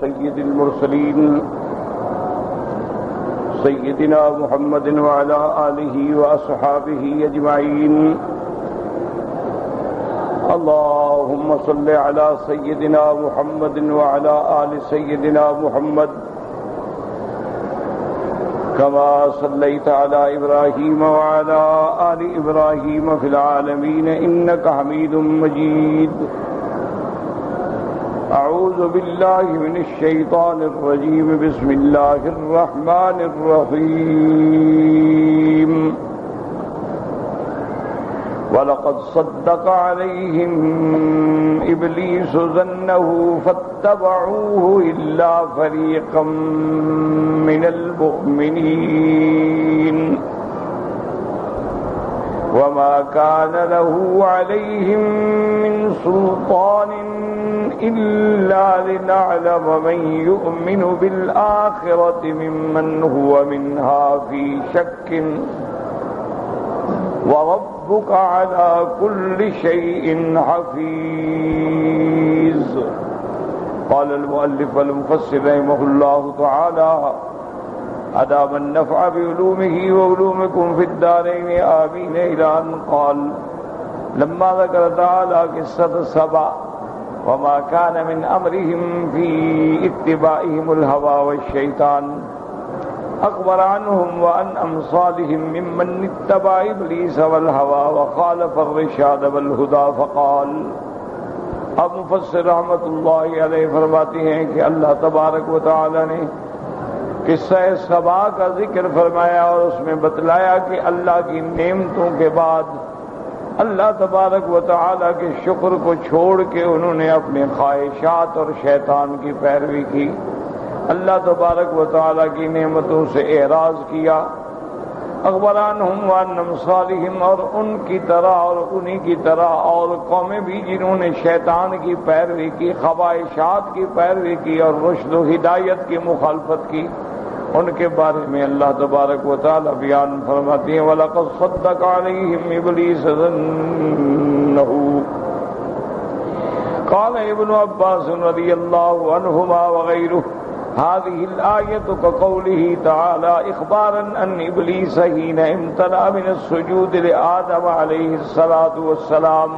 سيد المرسلين سيدنا محمد وعلى آله وأصحابه أجمعين. اللهم صل على سيدنا محمد وعلى آل سيدنا محمد كما صليت على إبراهيم وعلى آل إبراهيم في العالمين إنك حميد مجيد. أعوذ بالله من الشيطان الرجيم. بسم الله الرحمن الرحيم. وَلَقَدْ صَدَّقَ عَلَيْهِمْ إِبْلِيسُ ظَنَّهُ فَاتَّبَعُوهُ إِلَّا فَرِيقًا مِّنَ الْمُؤْمِنِينَ وَمَا كَانَ لَهُ عَلَيْهِمْ مِنْ سُلْطَانٍ إِلَّا لِنَعْلَمَ مَنْ يُؤْمِنُ بِالْآخِرَةِ مِمَّنْ هُوَ مِنْهَا فِي شَكٍّ وَرَبُّكَ عَلَى كُلِّ شَيْءٍ حَفِيظٌ. قال المؤلف والمفسر رحمه الله تعالى أدام النفع بعلومه وعلومكم في الدارين آمين. إلى أن قال لما ذكر تعالى قصة سبع وما كان من أمرهم في اتباعهم الهوى والشيطان أخبر عنهم وعن أمثالهم ممن اتبع إبليس والهوى وخالف الرشاد والهدى فقال. اب مفسر رحمۃ اللہ علیہ فرماتے ہیں کہ اللہ تبارک و تعالی نے قصہ سبا کا ذکر فرمایا اور اس میں بتلایا کہ اللہ کی نعمتوں کے بعد اللہ تبارک و تعالی کے شکر کو چھوڑ کے انہوں نے اپنے خواہشات اور شیطان کی پیروی کی. اللہ تبارک و تعالی کی نعمتوں سے اعراض کیا. اخبرانہم وان امثالہم اور ان کی طرح اور انہی کی طرح اور قومیں بھی جنہوں نے شیطان کی پیروی کی، خواہشات کی پیروی کی اور رشد و ہدایت کی مخالفت کی، ان کے بارے میں اللہ تبارک و تعالی بیان فرماتے ہیں. وَلَقَدْ صَدَّقَ عَلَيْهِمْ إِبْلِيسُ ظَنَّهُ. قال ابن عباس رضی اللہ عنہما وغیرہ هذه الآية كقوله تعالى إخبارا أن إبليس حين امتنع من السجود لآدم عليه الصلاة والسلام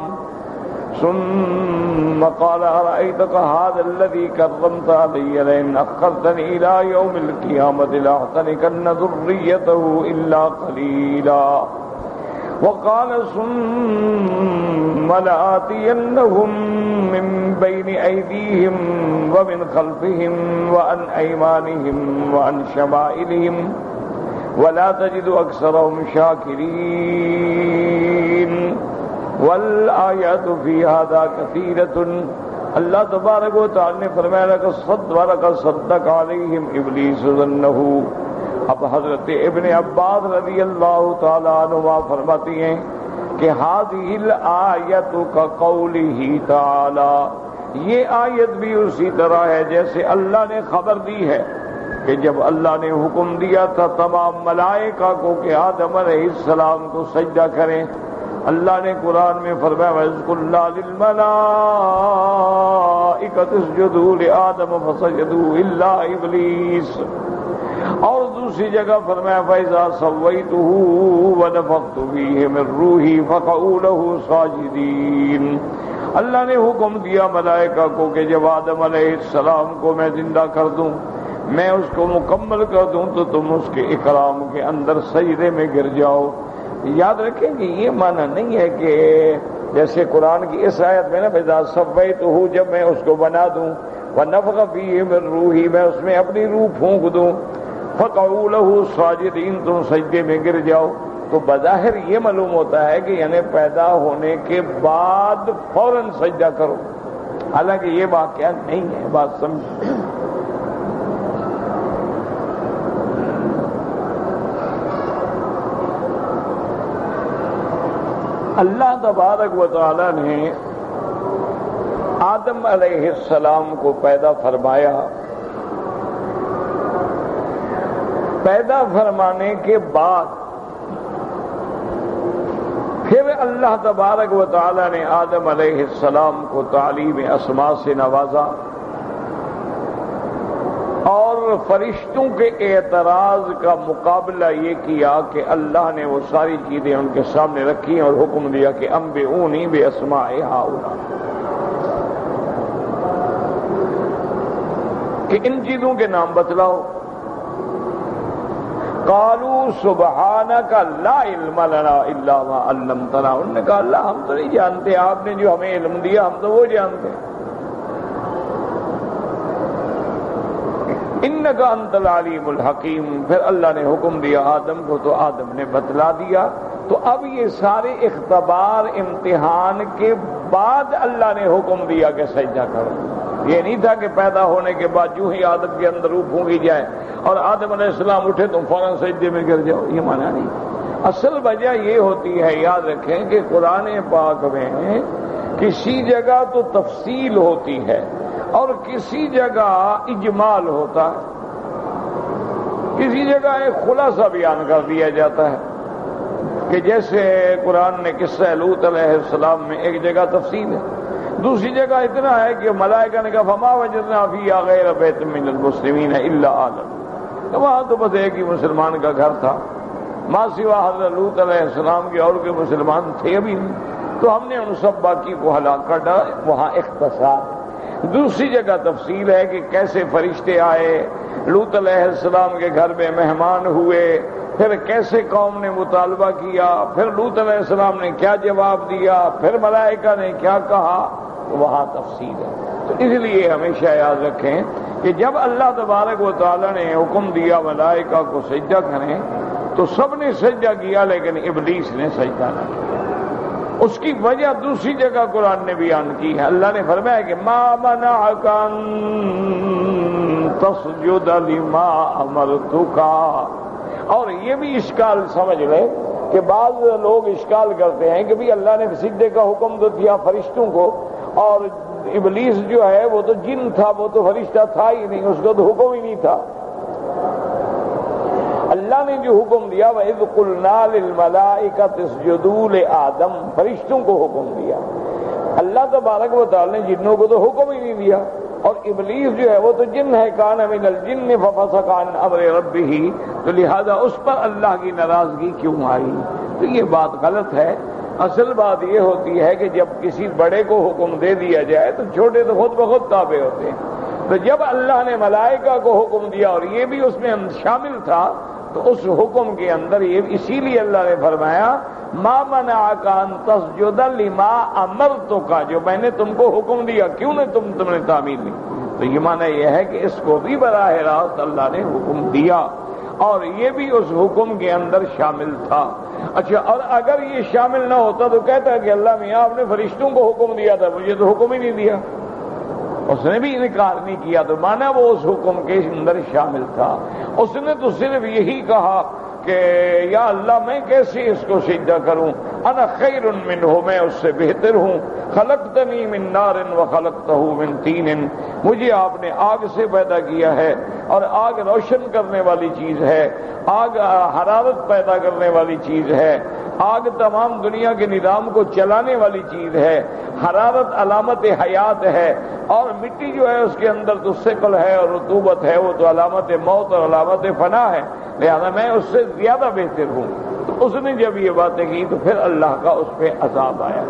ثم قال أرأيتك هذا الذي كرمت علي لئن أخرتني إلى يوم القيامة لأحتنكن ذريته إلا قليلا. وقال ثم لآتينهم من بين أيديهم ومن خلفهم وعن أيمانهم وعن شمائلهم ولا تجد أكثرهم شاكرين. والآيات في هذا كثيرة. اللہ تبارک و تعالی نے فرمایا لَقَدْ صَدَّقَ عَلَيْهِمْ إِبْلِيسُ ظَنَّهُ. اب حضرت ابن عباس رضی اللہ تعالیٰ عنہ فرماتی ہیں کہ هذه الآیت كقوله تعالی، یہ آیت بھی اسی طرح ہے جیسے اللہ نے خبر دی ہے کہ جب اللہ نے حکم دیا تھا تمام ملائکہ کو کہ آدم علیہ السلام کو سجدہ کریں، اللہ نے قرآن میں فرمایا وَإِذْ قُلْنَا لِلْمَلَائِكَةِ اسْجُدُوا لِآدَمَ فَسَجَدُوا إِلَّا إِبْلِيسَ. اور دوسری جگہ فرمایا فَإِذَا سَوَّيْتُهُ وَنَفَخْتُ فِيهِ مِن رُّوحِي فَقَعُوا لَهُ سَاجِدِينَ. اللہ نے حکم دیا ملائکہ کو کہ جب آدم علیہ السلام کو میں زندہ کر دوں، میں اس کو مکمل کر دوں تو تم اس کے اکرام کے اندر سجدے میں گر جاؤ. یاد رکھیں کہ یہ معنی نہیں ہے کہ جیسے قرآن کی اس آیت میں نا فَإِذَا سَوَّيْتُهُ جب میں اس کو بنا دوں وَنَفَخَ فِيهِ مِن رُّوحِي میں اس میں اپنی روح پھونک دوں فَقَعُوا لَهُ سَاجِدِينَ تم سجدے میں گر جاؤ. تو بظاہر یہ معلوم ہوتا ہے کہ یعنی پیدا ہونے کے بعد فوراً سجدہ کرو، حالانکہ یہ واقعہ نہیں ہے. بات سمجھ. اللہ تبارک و تعالی نے آدم علیہ السلام کو پیدا فرمایا. پیدا فرمانے کے بعد پھر اللہ تبارک و تعالی نے آدم علیہ السلام کو تعلیم اسماء سے نوازا. اور فرشتوں کے اعتراض کا مقابلہ یہ کیا کہ اللہ نے وہ ساری چیزیں ان کے سامنے رکھی اور حکم دیا کہ انبئونی باسماء ہؤلاء، کہ ان چیزوں کے نام بتلاؤ۔ قالوا سبحانک لا علم لنا الا ما علمتنا، انہوں نے کہا اللہ ہم تو نہیں جانتے، آپ نے جو ہمیں علم دیا ہم تو وہ جانتے ہیں۔ انک انت العلیم الحکیم، پھر اللہ نے حکم دیا آدم کو تو آدم نے بتلا دیا۔ تو اب یہ سارے اختبار امتحان کے بعد اللہ نے حکم دیا کہ سجدہ کرو، یہ نہیں تھا کہ پیدا ہونے کے بعد جو ہی آدم کے اندر روح پھونکی جائے اور آدم علیہ السلام اٹھے تم فوراً سجدے میں گر جاؤ، یہ معنی نہیں۔ اصل وجہ یہ ہوتی ہے، یاد رکھیں کہ قرآن پاک میں کسی جگہ تو تفصیل ہوتی ہے اور کسی جگہ اجمال ہوتا ہے، کسی جگہ ایک خلاصہ بیان کر دیا جاتا ہے، کہ جیسے قرآن نے قصہ لوط علیہ السلام میں ایک جگہ تفصیل ہے، دوسری جگہ اتنا ہے کہ ملائکہ نے کہا فما وجدنا فیہا غیر بیت من المسلمین الا آدم، تو وہاں تو بس ایک ہی مسلمان کا گھر تھا، ما سوا حضرت لوط علیہ السلام کے اور کے مسلمان تھے ابھی نہیں، تو ہم نے ان سب باقی کو ہلاک کر ڈالا، وہاں اختصار ہے۔ دوسری جگہ تفصیل ہے کہ کیسے فرشتے آئے، لوط علیہ السلام کے گھر میں مہمان ہوئے، پھر کیسے قوم نے مطالبہ کیا، پھر لوط علیہ السلام نے کیا جواب دیا، پھر ملائکہ نے کیا کہا، تو وہاں تفصیل ہے۔ تو اس لیے ہمیشہ یاد رکھیں کہ جب اللہ تبارک و تعالی نے حکم دیا ملائکہ کو سجدہ کریں تو سب نے سجدہ کیا لیکن ابلیس نے سجدہ نہ کیا۔ اس کی وجہ دوسری جگہ قرآن نے بیان کی ہے، اللہ نے فرمایا کہ ما منعک ان تسجد لما امرتک، اور یہ بھی اشکال سمجھ لیں کہ بعض لوگ اشکال کرتے ہیں کہ بھی اللہ نے سجدے کا حکم تو دیا فرشتوں کو، اور ابلیس جو ہے وہ تو جن تھا، وہ تو فرشتہ تھا ہی نہیں، اس کو تو حکم ہی نہیں تھا۔ اللہ نے جو حکم دیا وَإِذْ قُلْنَا لِلْمَلَائِكَةِ اسْجُدُوا لِآدَمَ، فرشتوں کو حکم دیا، اللہ تبارک و تعالی نے جنوں کو تو حکم ہی نہیں دیا، اور ابلیس جو ہے وہ تو جن ہے، کان من الجن ففسق عن امر ربہ، تو لہذا اس پر اللہ کی ناراضگی کیوں آئی؟ تو یہ بات غلط ہے۔ اصل بات یہ ہوتی ہے کہ جب کسی بڑے کو حکم دے دیا جائے تو چھوٹے تو خود بخود تابع ہوتے ہیں، تو جب اللہ نے ملائکہ کو حکم دیا اور یہ بھی اس میں شامل تھا تو اس حکم کے اندر یہ اسی لیے اللہ نے فرمایا ما منعک ان تسجد لما امرتک، جو میں نے تم کو حکم دیا کیوں نے تم نے تعمیل نہیں؟ تو یہ معنی یہ ہے کہ اس کو بھی براہ راست اللہ نے حکم دیا اور یہ بھی اس حکم کے اندر شامل تھا۔ اچھا، اور اگر یہ شامل نہ ہوتا تو کہتا کہ اللہ میاں آپ نے فرشتوں کو حکم دیا تھا، مجھے تو حکم ہی نہیں دیا، اس نے بھی انکار نہیں کیا، تو مانا وہ اس حکم کے اندر شامل تھا۔ اس نے تو صرف یہی کہا کہ یا اللہ میں کیسے اس کو سجدہ کروں، انا خیر منہ، میں اس سے بہتر ہوں، خلقتنی من نار وخلقتہ من طین، مجھے آپ نے آگ سے پیدا کیا ہے اور آگ روشن کرنے والی چیز ہے، آگ حرارت پیدا کرنے والی چیز ہے، آگ تمام دنیا کے نظام کو چلانے والی چیز ہے، حرارت علامت حیات ہے، اور مٹی جو ہے اس کے اندر تو ثقل ہے اور رطوبت ہے، وہ تو علامت موت اور علامت فنا ہے، لہذا میں اس سے زیادہ بہتر ہوں۔ تو اس نے جب یہ باتیں کی تو پھر اللہ کا اس پہ عذاب آیا۔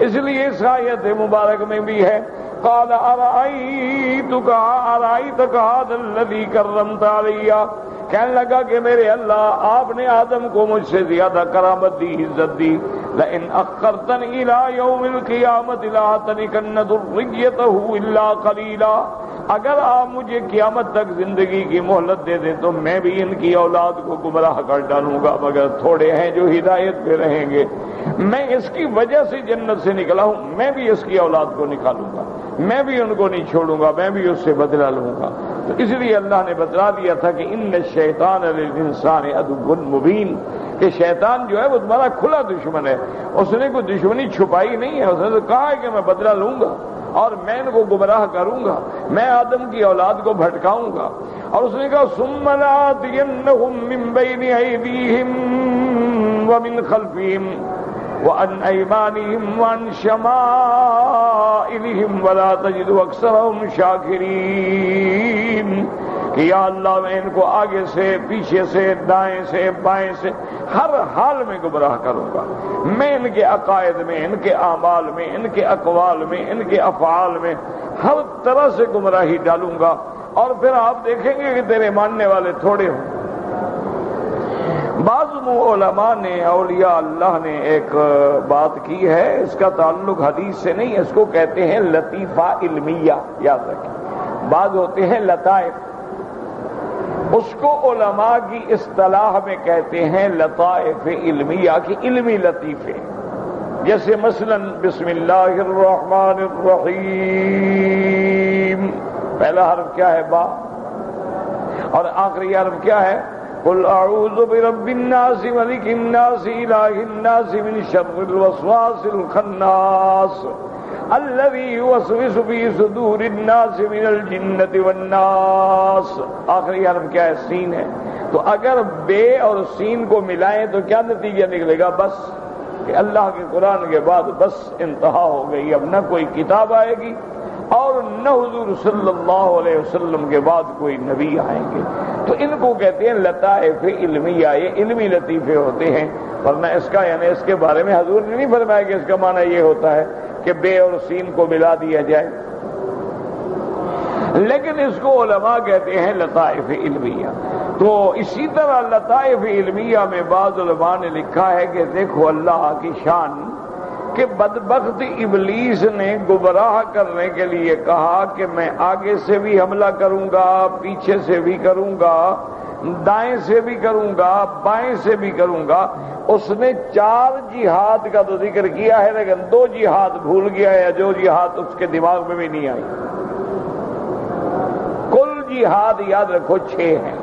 اس لیے اس آیت مبارک میں بھی ہے قال ارأیتک ھذا الذی کرمت علی، کہنے لگا کہ میرے اللہ آپ نے آدم کو مجھ سے زیادہ کرامت دی، عزت دی، لئن اخرتنی الی یوم القیامۃ لأحتنکن ذریتہ الا قلیلا، اگر آپ مجھے قیامت تک زندگی کی مہلت دے دیں تو میں بھی ان کی اولاد کو گمراہ کر ڈالوں گا، مگر تھوڑے ہیں جو ہدایت پہ رہیں گے، میں اس کی وجہ سے جنت سے نکلا ہوں، میں بھی اس کی اولاد کو نکالوں گا، میں بھی ان کو نہیں چھوڑوں گا، میں بھی اس سے بدلہ لوں گا۔ تو اس لیے اللہ نے بتلا دیا تھا کہ ان الشیطان للانسان عدو مبین، کہ شیطان جو ہے وہ تمہارا کھلا دشمن ہے، اس نے کوئی دشمنی چھپائی نہیں ہے، اس نے تو کہا ہے کہ میں بدلہ لوں گا اور میں ان کو گمراہ کروں گا، میں آدم کی اولاد کو بھٹکاؤں گا، اور اس نے کہا ثم لآتینہم من بین ایدیہم ومن خلفہم وعن ایمانہم وعن شمائلہم ولا تجد اکثرہم شاکرین، کہ یا اللہ میں ان کو آگے سے، پیچھے سے، دائیں سے، بائیں سے، ہر حال میں گمراہ کروں گا. میں ان کے عقائد میں، ان کے اعمال میں، ان کے اقوال میں، ان کے افعال میں ہر طرح سے گمراہی ڈالوں گا. اور پھر آپ دیکھیں گے کہ تیرے ماننے والے تھوڑے ہوں. بعض علماء نے، اولیاء اللہ نے ایک بات کی ہے، اس کا تعلق حدیث سے نہیں، اس کو کہتے ہیں لطیفہ علمیہ. یاد رکھیں، بعض ہوتے ہیں لطائف، اس کو علماء کی اصطلاح میں کہتے ہیں لطائف علمیہ کی علمی لطیفے. جیسے مثلا بسم اللہ الرحمن الرحیم، پہلا حرف کیا ہے؟ با، اور آخری حرف کیا ہے؟ قل اعوذ برب الناس ملک الناس الہ الناس من شر الوسواس الخناس الذی یوسوس فی صدور الناس من الجنۃ والناس. آخری حرف کیا ہے؟ سین ہے. تو اگر بے اور سین کو ملائیں تو کیا نتیجہ نکلے گا؟ بس کہ اللہ کے قرآن کے بعد بس انتہا ہو گئی. اب نہ کوئی کتاب آئے گی اور نہ حضور صلی اللہ علیہ وسلم کے بعد کوئی نبی آئیں گے. تو ان کو کہتے ہیں لطائف علمیہ. یہ علمی لطیفے ہوتے ہیں، ورنہ اس کا یعنی اس کے بارے میں حضور نے نہیں فرمایا کہ اس کا معنی یہ ہوتا ہے کہ بے اور سین کو ملا دیا جائے. لیکن اس کو علماء کہتے ہیں لطائف علمیہ. تو اسی طرح لطائف علمیہ میں بعض علماء نے لکھا ہے کہ دیکھو اللہ کی شان کہ بدبخت ابلیس نے گمراہ کرنے کے لیے کہا کہ میں آگے سے بھی حملہ کروں گا، پیچھے سے بھی کروں گا، دائیں سے بھی کروں گا، بائیں سے بھی کروں گا. اس نے 4 جہاد کا تو ذکر کیا ہے، لیکن 2 جہاد بھول گیا ہے، جو جہاد اس کے دماغ میں بھی نہیں آئی. کل جہاد یاد رکھو 6 ہیں،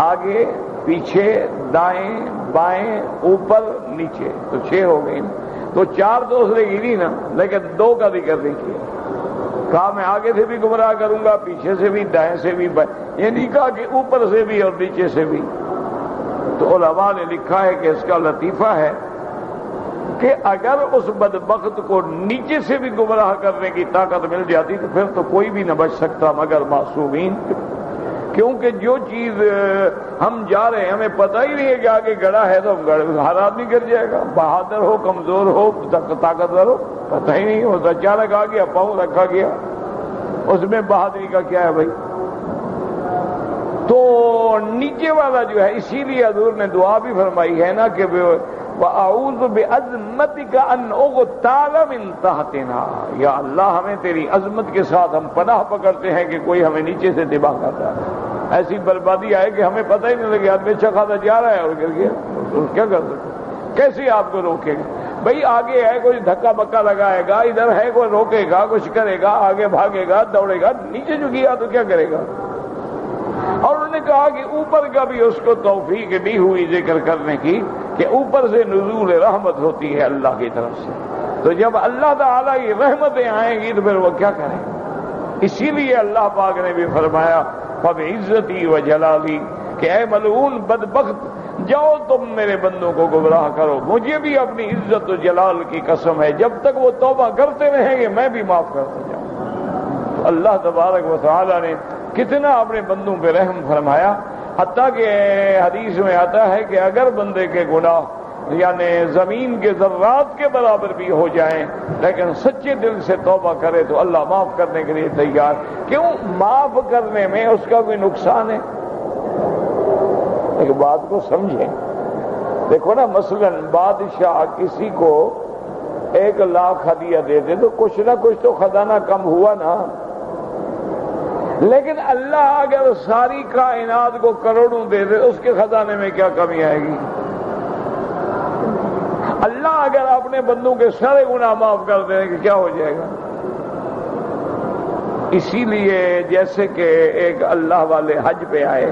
آگے، پیچھے، دائیں، بائیں، اوپر، نیچے، تو 6 ہو گئی. تو 4 تو اس نے گری نا، لیکن 2 کا ذکر نہیں کیا. کہا میں آگے سے بھی گمراہ کروں گا، پیچھے سے بھی، دائیں سے بھی، یہ نہیں کہا کہ اوپر سے بھی اور نیچے سے بھی. تو علماء نے لکھا ہے کہ اس کا لطیفہ ہے کہ اگر اس بدبخت کو نیچے سے بھی گمراہ کرنے کی طاقت مل جاتی تو پھر تو کوئی بھی نہ بچ سکتا مگر معصومین. کیونکہ جو چیز ہم جا رہے ہیں ہمیں پتہ ہی نہیں ہے کہ آگے گڑا ہے تو ہر آدمی گر جائے گا، بہادر ہو، کمزور ہو، طاقتور ہو، پتہ ہی نہیں ہوتا. اچانک آ گیا، پاؤں رکھا گیا، اس میں بہادری کا کیا ہے بھائی؟ تو نیچے والا جو ہے، اسی لیے حضور نے دعا بھی فرمائی ہے نا کہ وَأَعُوذُ بِعَظْمَتِكَ أَنْ أُغْتَالَ مِنْ تَحْتِنَا. یا اللہ ہمیں تیری عظمت کے ساتھ ہم پناہ پکڑتے ہیں کہ کوئی ہمیں نیچے سے دبا کرتا ہے. ایسی بربادی آئے کہ ہمیں پتہ ہی نہیں لگے، آدمی اچھا خاصا جا رہا ہے اور گر گیا، کیا کر سکتے؟ کیسے آپ کو روکے گا بھائی؟ آگے ہے کوئی دھکا بکا لگائے گا، ادھر ہے کوئی روکے گا، کچھ کرے گا، آگے بھاگے گا، دوڑے گا، نیچے جو گیا تو کیا کرے گا؟ اور انہوں نے کہا کہ اوپر کا بھی اس کو توفیق دی ہوئی ذکر کرنے کی کہ اوپر سے نزول رحمت ہوتی ہے اللہ کی طرف سے. تو جب اللہ تعالیٰ کی رحمتیں آئیں گی تو پھر وہ کیا کریں؟ اسی لیے اللہ پاک نے بھی فرمایا فَبِعِزَّتِي وَجَلَالِي کہ اے ملعون بدبخت، جاؤ تم میرے بندوں کو گمراہ کرو، مجھے بھی اپنی عزت و جلال کی قسم ہے جب تک وہ توبہ کرتے رہیں گے میں بھی معاف کرتا جاؤں. تو اللہ تبارک و تعالیٰ نے کتنا اپنے بندوں پہ رحم فرمایا، حتیٰ کہ حدیث میں آتا ہے کہ اگر بندے کے گناہ یعنی زمین کے ذرات کے برابر بھی ہو جائیں لیکن سچے دل سے توبہ کرے تو اللہ معاف کرنے کے لیے تیار. کیوں؟ معاف کرنے میں اس کا کوئی نقصان ہے؟ ایک بات کو سمجھیں. دیکھو نا، مثلا بادشاہ کسی کو 1 لاکھ ہدیہ دے دے تو کچھ نہ کچھ تو خزانہ کم ہوا نا. لیکن اللہ اگر ساری کائنات کو کروڑوں دے دے اس کے خزانے میں کیا کمی آئے گی؟ اللہ اگر اپنے بندوں کے سارے گناہ معاف کر دے کہ کیا ہو جائے گا؟ اسی لیے جیسے کہ ایک اللہ والے حج پہ آئے،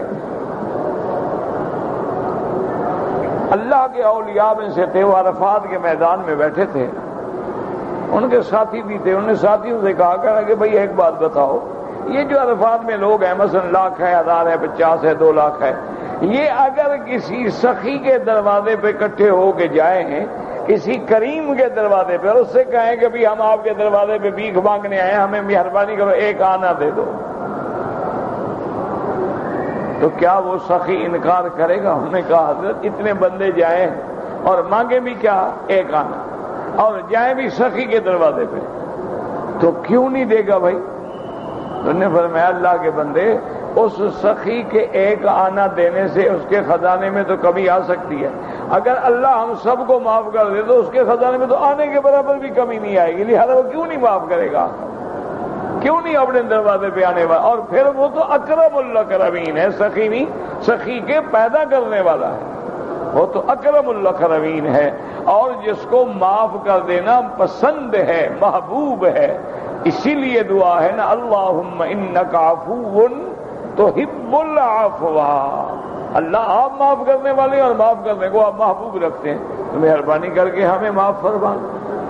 اللہ کے اولیاء میں سے تھے، وہ عرفات کے میدان میں بیٹھے تھے، ان کے ساتھی بھی تھے. انہوں نے ساتھیوں سے کہا کہ بھئی ایک بات بتاؤ، یہ جو عرفات میں لوگ ہیں مثلا 1,00,000 ہے، 1,000 ہے، 50 ہے، 2 لاکھ ہے، یہ اگر کسی سخی کے دروازے پہ اکٹھے ہو کے جائیں، کسی کریم کے دروازے پہ، اور اس سے کہیں کہ بھی ہم آپ کے دروازے پہ بھیک مانگنے آئے ہیں، ہمیں مہربانی کرو 1 آنا دے دو، تو کیا وہ سخی انکار کرے گا؟ ہم نے کہا حضرت اتنے بندے جائیں اور مانگے بھی کیا؟ ایک آنا، اور جائیں بھی سخی کے دروازے پہ، تو کیوں نہیں دے گا بھائی؟ انہوں نے فرمایا اللہ کے بندے، اس سخی کے ایک آنا دینے سے اس کے خزانے میں تو کمی آ سکتی ہے، اگر اللہ ہم سب کو معاف کر دے تو اس کے خزانے میں تو آنے کے برابر بھی کمی نہیں آئے گی، لہذا وہ کیوں نہیں معاف کرے گا؟ کیوں نہیں اپنے دروازے پہ آنے والا؟ اور پھر وہ تو اکرم الاکرمین ہے، سخی نہیں، سخی کے پیدا کرنے والا ہے، وہ تو اکرم الاکرمین ہے، اور جس کو معاف کر دینا پسند ہے، محبوب ہے، اسی لیے دعا ہے نا، اللہم انک عفو تحب العفو، اللہ آپ معاف کرنے والے اور معاف کرنے کو آپ محبوب رکھتے ہیں، تو مہربانی کر کے ہمیں معاف فرما۔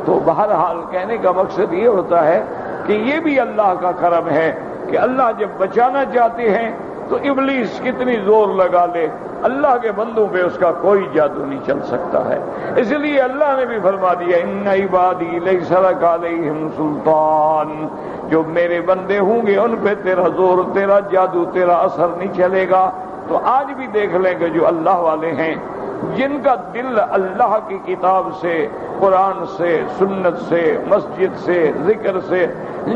تو بہرحال کہنے کا مقصد یہ ہوتا ہے کہ یہ بھی اللہ کا کرم ہے کہ اللہ جب بچانا چاہتے ہیں تو ابلیس کتنی زور لگا لے، اللہ کے بندوں پہ اس کا کوئی جادو نہیں چل سکتا ہے۔ اس لیے اللہ نے بھی فرما دیا ان عبادی لیس لک علیہم سلطان، جو میرے بندے ہوں گے ان پہ تیرا زور، تیرا جادو، تیرا اثر نہیں چلے گا۔ تو آج بھی دیکھ لیں کہ جو اللہ والے ہیں، جن کا دل اللہ کی کتاب سے، قرآن سے، سنت سے، مسجد سے، ذکر سے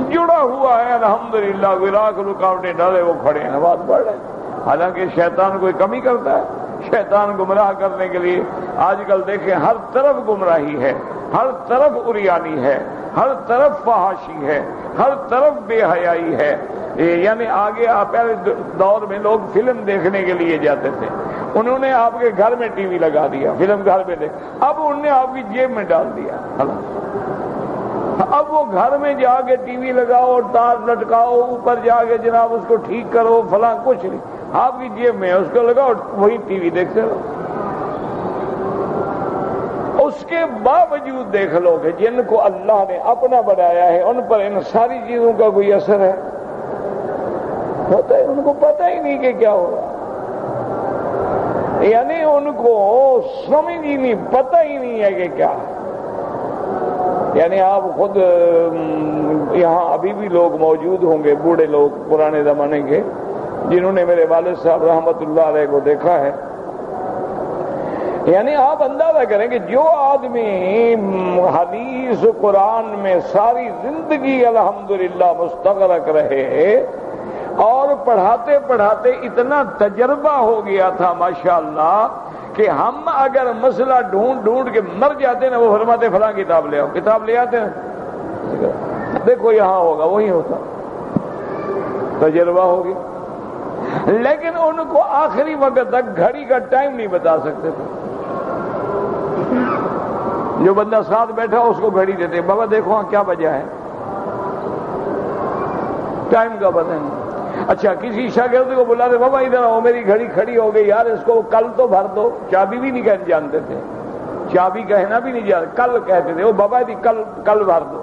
جڑا ہوا ہے، الحمدللہ وراک رکاوٹیں ڈالے وہ کھڑے ہیں، نماز پڑھ رہے ہیں۔ حالانکہ شیطان کوئی کمی کرتا ہے؟ شیطان گمراہ کرنے کے لیے آج کل دیکھیں ہر طرف گمراہی ہے، ہر طرف عریانی ہے، ہر طرف فحاشی ہے، ہر طرف بے حیائی ہے۔ یعنی آگے پہلے دور میں لوگ فلم دیکھنے کے لیے جاتے تھے، انہوں نے آپ کے گھر میں ٹی وی لگا دیا، فلم گھر میں دیکھ، اب انہوں نے آپ کی جیب میں ڈال دیا۔ اب وہ گھر میں جا کے ٹی وی لگاؤ اور تار لٹکاؤ، اوپر جا کے جناب اس کو ٹھیک کرو، فلاں کچھ نہیں، آپ کی جیب میں اس کو لگاؤ، وہی ٹی وی دیکھتے رہو۔ اس کے باوجود دیکھ لو کہ جن کو اللہ نے اپنا بنایا ہے ان پر ان ساری چیزوں کا کوئی اثر ہے؟ ہوتا ہے، ان کو پتہ ہی نہیں کہ کیا ہو رہا، یعنی ان کو سمجھ ہی نہیں، پتہ ہی نہیں ہے کہ کیا ہے۔ یعنی آپ خود یہاں ابھی بھی لوگ موجود ہوں گے، بوڑھے لوگ پرانے زمانے کے، جنہوں نے میرے والد صاحب رحمت اللہ علیہ کو دیکھا ہے۔ یعنی آپ اندازہ کریں کہ جو آدمی حدیث قرآن میں ساری زندگی الحمدللہ مستغرق رہے اور پڑھاتے پڑھاتے اتنا تجربہ ہو گیا تھا ماشاءاللہ کہ ہم اگر مسئلہ ڈھونڈ ڈھونڈ کے مر جاتے نا، وہ فرماتے فلاں کتاب لے آؤ، کتاب لے آتے ہیں، دیکھو یہاں ہوگا، وہی ہوتا، تجربہ ہوگی۔ لیکن ان کو آخری وقت تک گھڑی کا ٹائم نہیں بتا سکتے تھے۔ جو بندہ ساتھ بیٹھا اس کو گھڑی دیتے، بابا دیکھو ہاں کیا بجا ہے، ٹائم کا پتہ نہیں۔ اچھا کسی شاگرد کو بلا دے، بابا ادھر آؤ، میری گھڑی کھڑی ہو گئی یار، اس کو کل تو بھر دو۔ چابی بھی نہیں کہنا جانتے تھے، چابی کہنا بھی نہیں جانتے، کل کہتے تھے، وہ بابا دی کل بھر دو،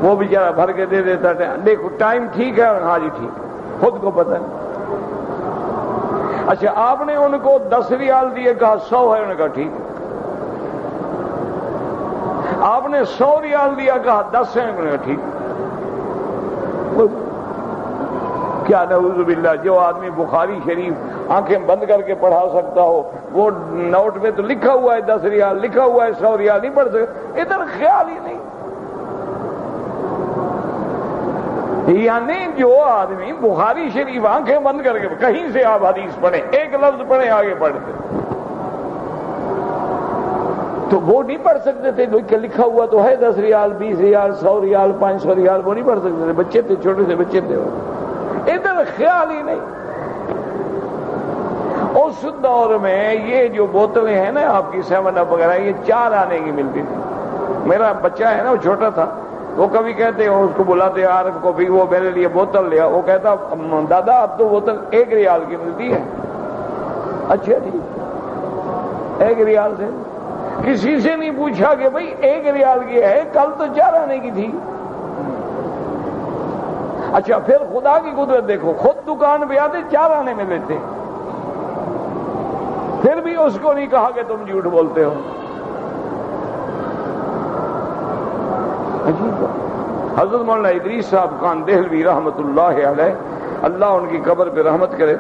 وہ بیچارہ بھر کے دے دیتا تھا، دیکھو ٹائم ٹھیک ہے، ہاں جی ٹھیک ہے، خود کو پتہ نہیں۔ اچھا آپ نے ان کو 10 ریال دیے، کہا 100 ہے، انہوں نے کہا ٹھیک ہے۔ آپ نے 100 ریال دیا، کہا 10 ہے، انہوں نے کہا ٹھیک ہے۔ کیا نعوذ باللہ، جو آدمی بخاری شریف آنکھیں بند کر کے پڑھا سکتا ہو، وہ نوٹ میں تو لکھا ہوا ہے 10 ریال، لکھا ہوا ہے 100 ریال، نہیں پڑھ سکتا، ادھر خیال ہی نہیں۔ یعنی جو آدمی بخاری شریف آنکھیں بند کر کے، کہیں سے آپ حدیث پڑھیں، ایک لفظ پڑھیں آگے پڑھتے، تو وہ نہیں پڑھ سکتے تھے، کہ لکھا ہوا تو ہے 10 ریال 20 ریال 100 ریال 500 ریال، وہ نہیں پڑھ سکتے تھے، بچے تھے، چھوٹے سے بچے تھے، ادھر خیال ہی نہیں۔ اس دور میں یہ جو بوتلیں ہیں نا آپ کی 7 اپ وغیرہ، یہ 4 آنے کی ملتی تھی۔ میرا بچہ ہے نا، وہ چھوٹا تھا، وہ کبھی کہتے اس کو بلاتے عارف کو بھی، وہ میرے لیے بوتل لیا، وہ کہتا دادا اب تو بوتل 1 ریال کی ملتی ہے۔ اچھا جی 1 ریال سے، کسی سے نہیں پوچھا کہ بھئی 1 ریال کی ہے، کل تو 4 آنے کی تھی۔ اچھا پھر خدا کی قدرت دیکھو، خود دکان پہ آتے 4 آنے میں لیتے، پھر بھی اس کو نہیں کہا کہ تم جھوٹ بولتے ہو۔ عجیب۔ حضرت مولانا ادریس صاحب خان دہلوی رحمت اللہ علیہ اللہ ان کی قبر پہ رحمت کرے،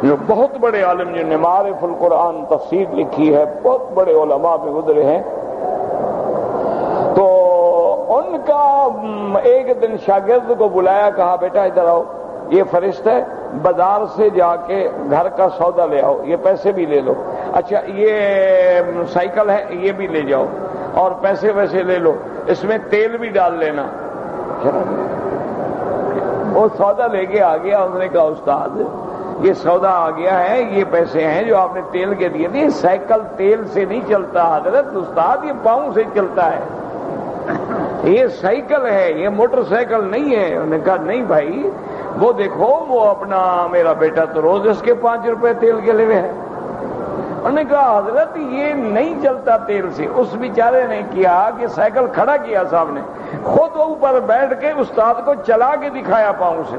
جو بہت بڑے عالم جنہوں نے معارف القرآن تفسیر لکھی ہے، بہت بڑے علماء پہ گزرے ہیں، تو ان کا ایک دن شاگرد کو بلایا، کہا بیٹا ادھر آؤ، یہ فرشتہ ہے، بازار سے جا کے گھر کا سودا لے آؤ، یہ پیسے بھی لے لو، اچھا یہ سائیکل ہے یہ بھی لے جاؤ اور پیسے ویسے لے لو، اس میں تیل بھی ڈال لینا۔ وہ سودا لے کے آ گیا، انہوں نے کہا استاد یہ سودا آ گیا ہے، یہ پیسے ہیں جو آپ نے تیل کے دیے تھے، سائیکل تیل سے نہیں چلتا حضرت، استاد یہ پاؤں سے چلتا ہے، یہ سائیکل ہے، یہ موٹر سائیکل نہیں ہے۔ انہوں نے کہا نہیں بھائی، وہ دیکھو وہ اپنا میرا بیٹا تو روز اس کے 5 روپے تیل کے لیے ہے۔ انہوں نے کہا حضرت یہ نہیں چلتا تیل سے۔ اس بیچارے نے کیا کہ سائیکل کھڑا کیا سامنے، خود اوپر بیٹھ کے استاد کو چلا کے دکھایا پاؤں سے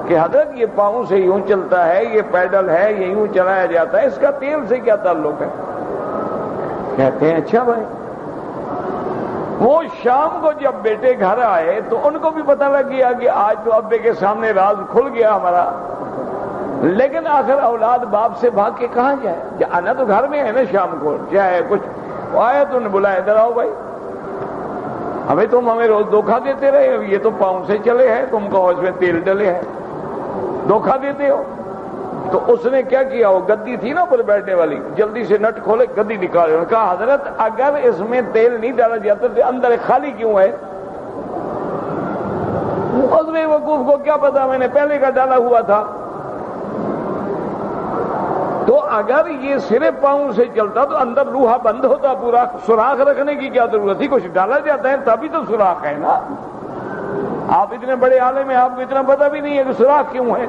کہ حضرت یہ پاؤں سے یوں چلتا ہے، یہ پیڈل ہے، یہ یوں چلایا جاتا ہے، اس کا تیل سے کیا تعلق ہے؟ کہتے ہیں اچھا بھائی۔ وہ شام کو جب بیٹے گھر آئے تو ان کو بھی پتہ لگ گیا کہ آج تو ابے کے سامنے راز کھل گیا ہمارا، لیکن آخر اولاد باپ سے بھاگ کے کہاں جائے؟ آنا تو گھر میں ہے نا، شام کو چاہے کچھ آیا تو نے بلایا ادھر آؤ بھائی، ہمیں روز دھوکہ دیتے رہے، یہ تو پاؤں سے چلے ہیں، تم کو اس میں تیل ڈلے ہیں، دھوکہ دیتے ہو۔ تو اس نے کیا کیا، وہ گدی تھی نا اوپر بیٹھنے والی، جلدی سے نٹ کھولے گدی نکالے، انہوں نے کہا حضرت اگر اس میں تیل نہیں ڈالا جاتا تو اندر خالی کیوں ہے؟ اس میں وقوف کو کیا پتا، میں نے پہلے کا ڈالا ہوا تھا۔ تو اگر یہ صرف پاؤں سے چلتا تو اندر لوہا بند ہوتا پورا، سوراخ رکھنے کی کیا ضرورت تھی؟ کچھ ڈالا جاتا ہے تبھی تو سوراخ ہے نا۔ آپ اتنے بڑے عالم ہیں، آپ کو اتنا پتہ بھی نہیں ہے کہ سوراخ کیوں ہے؟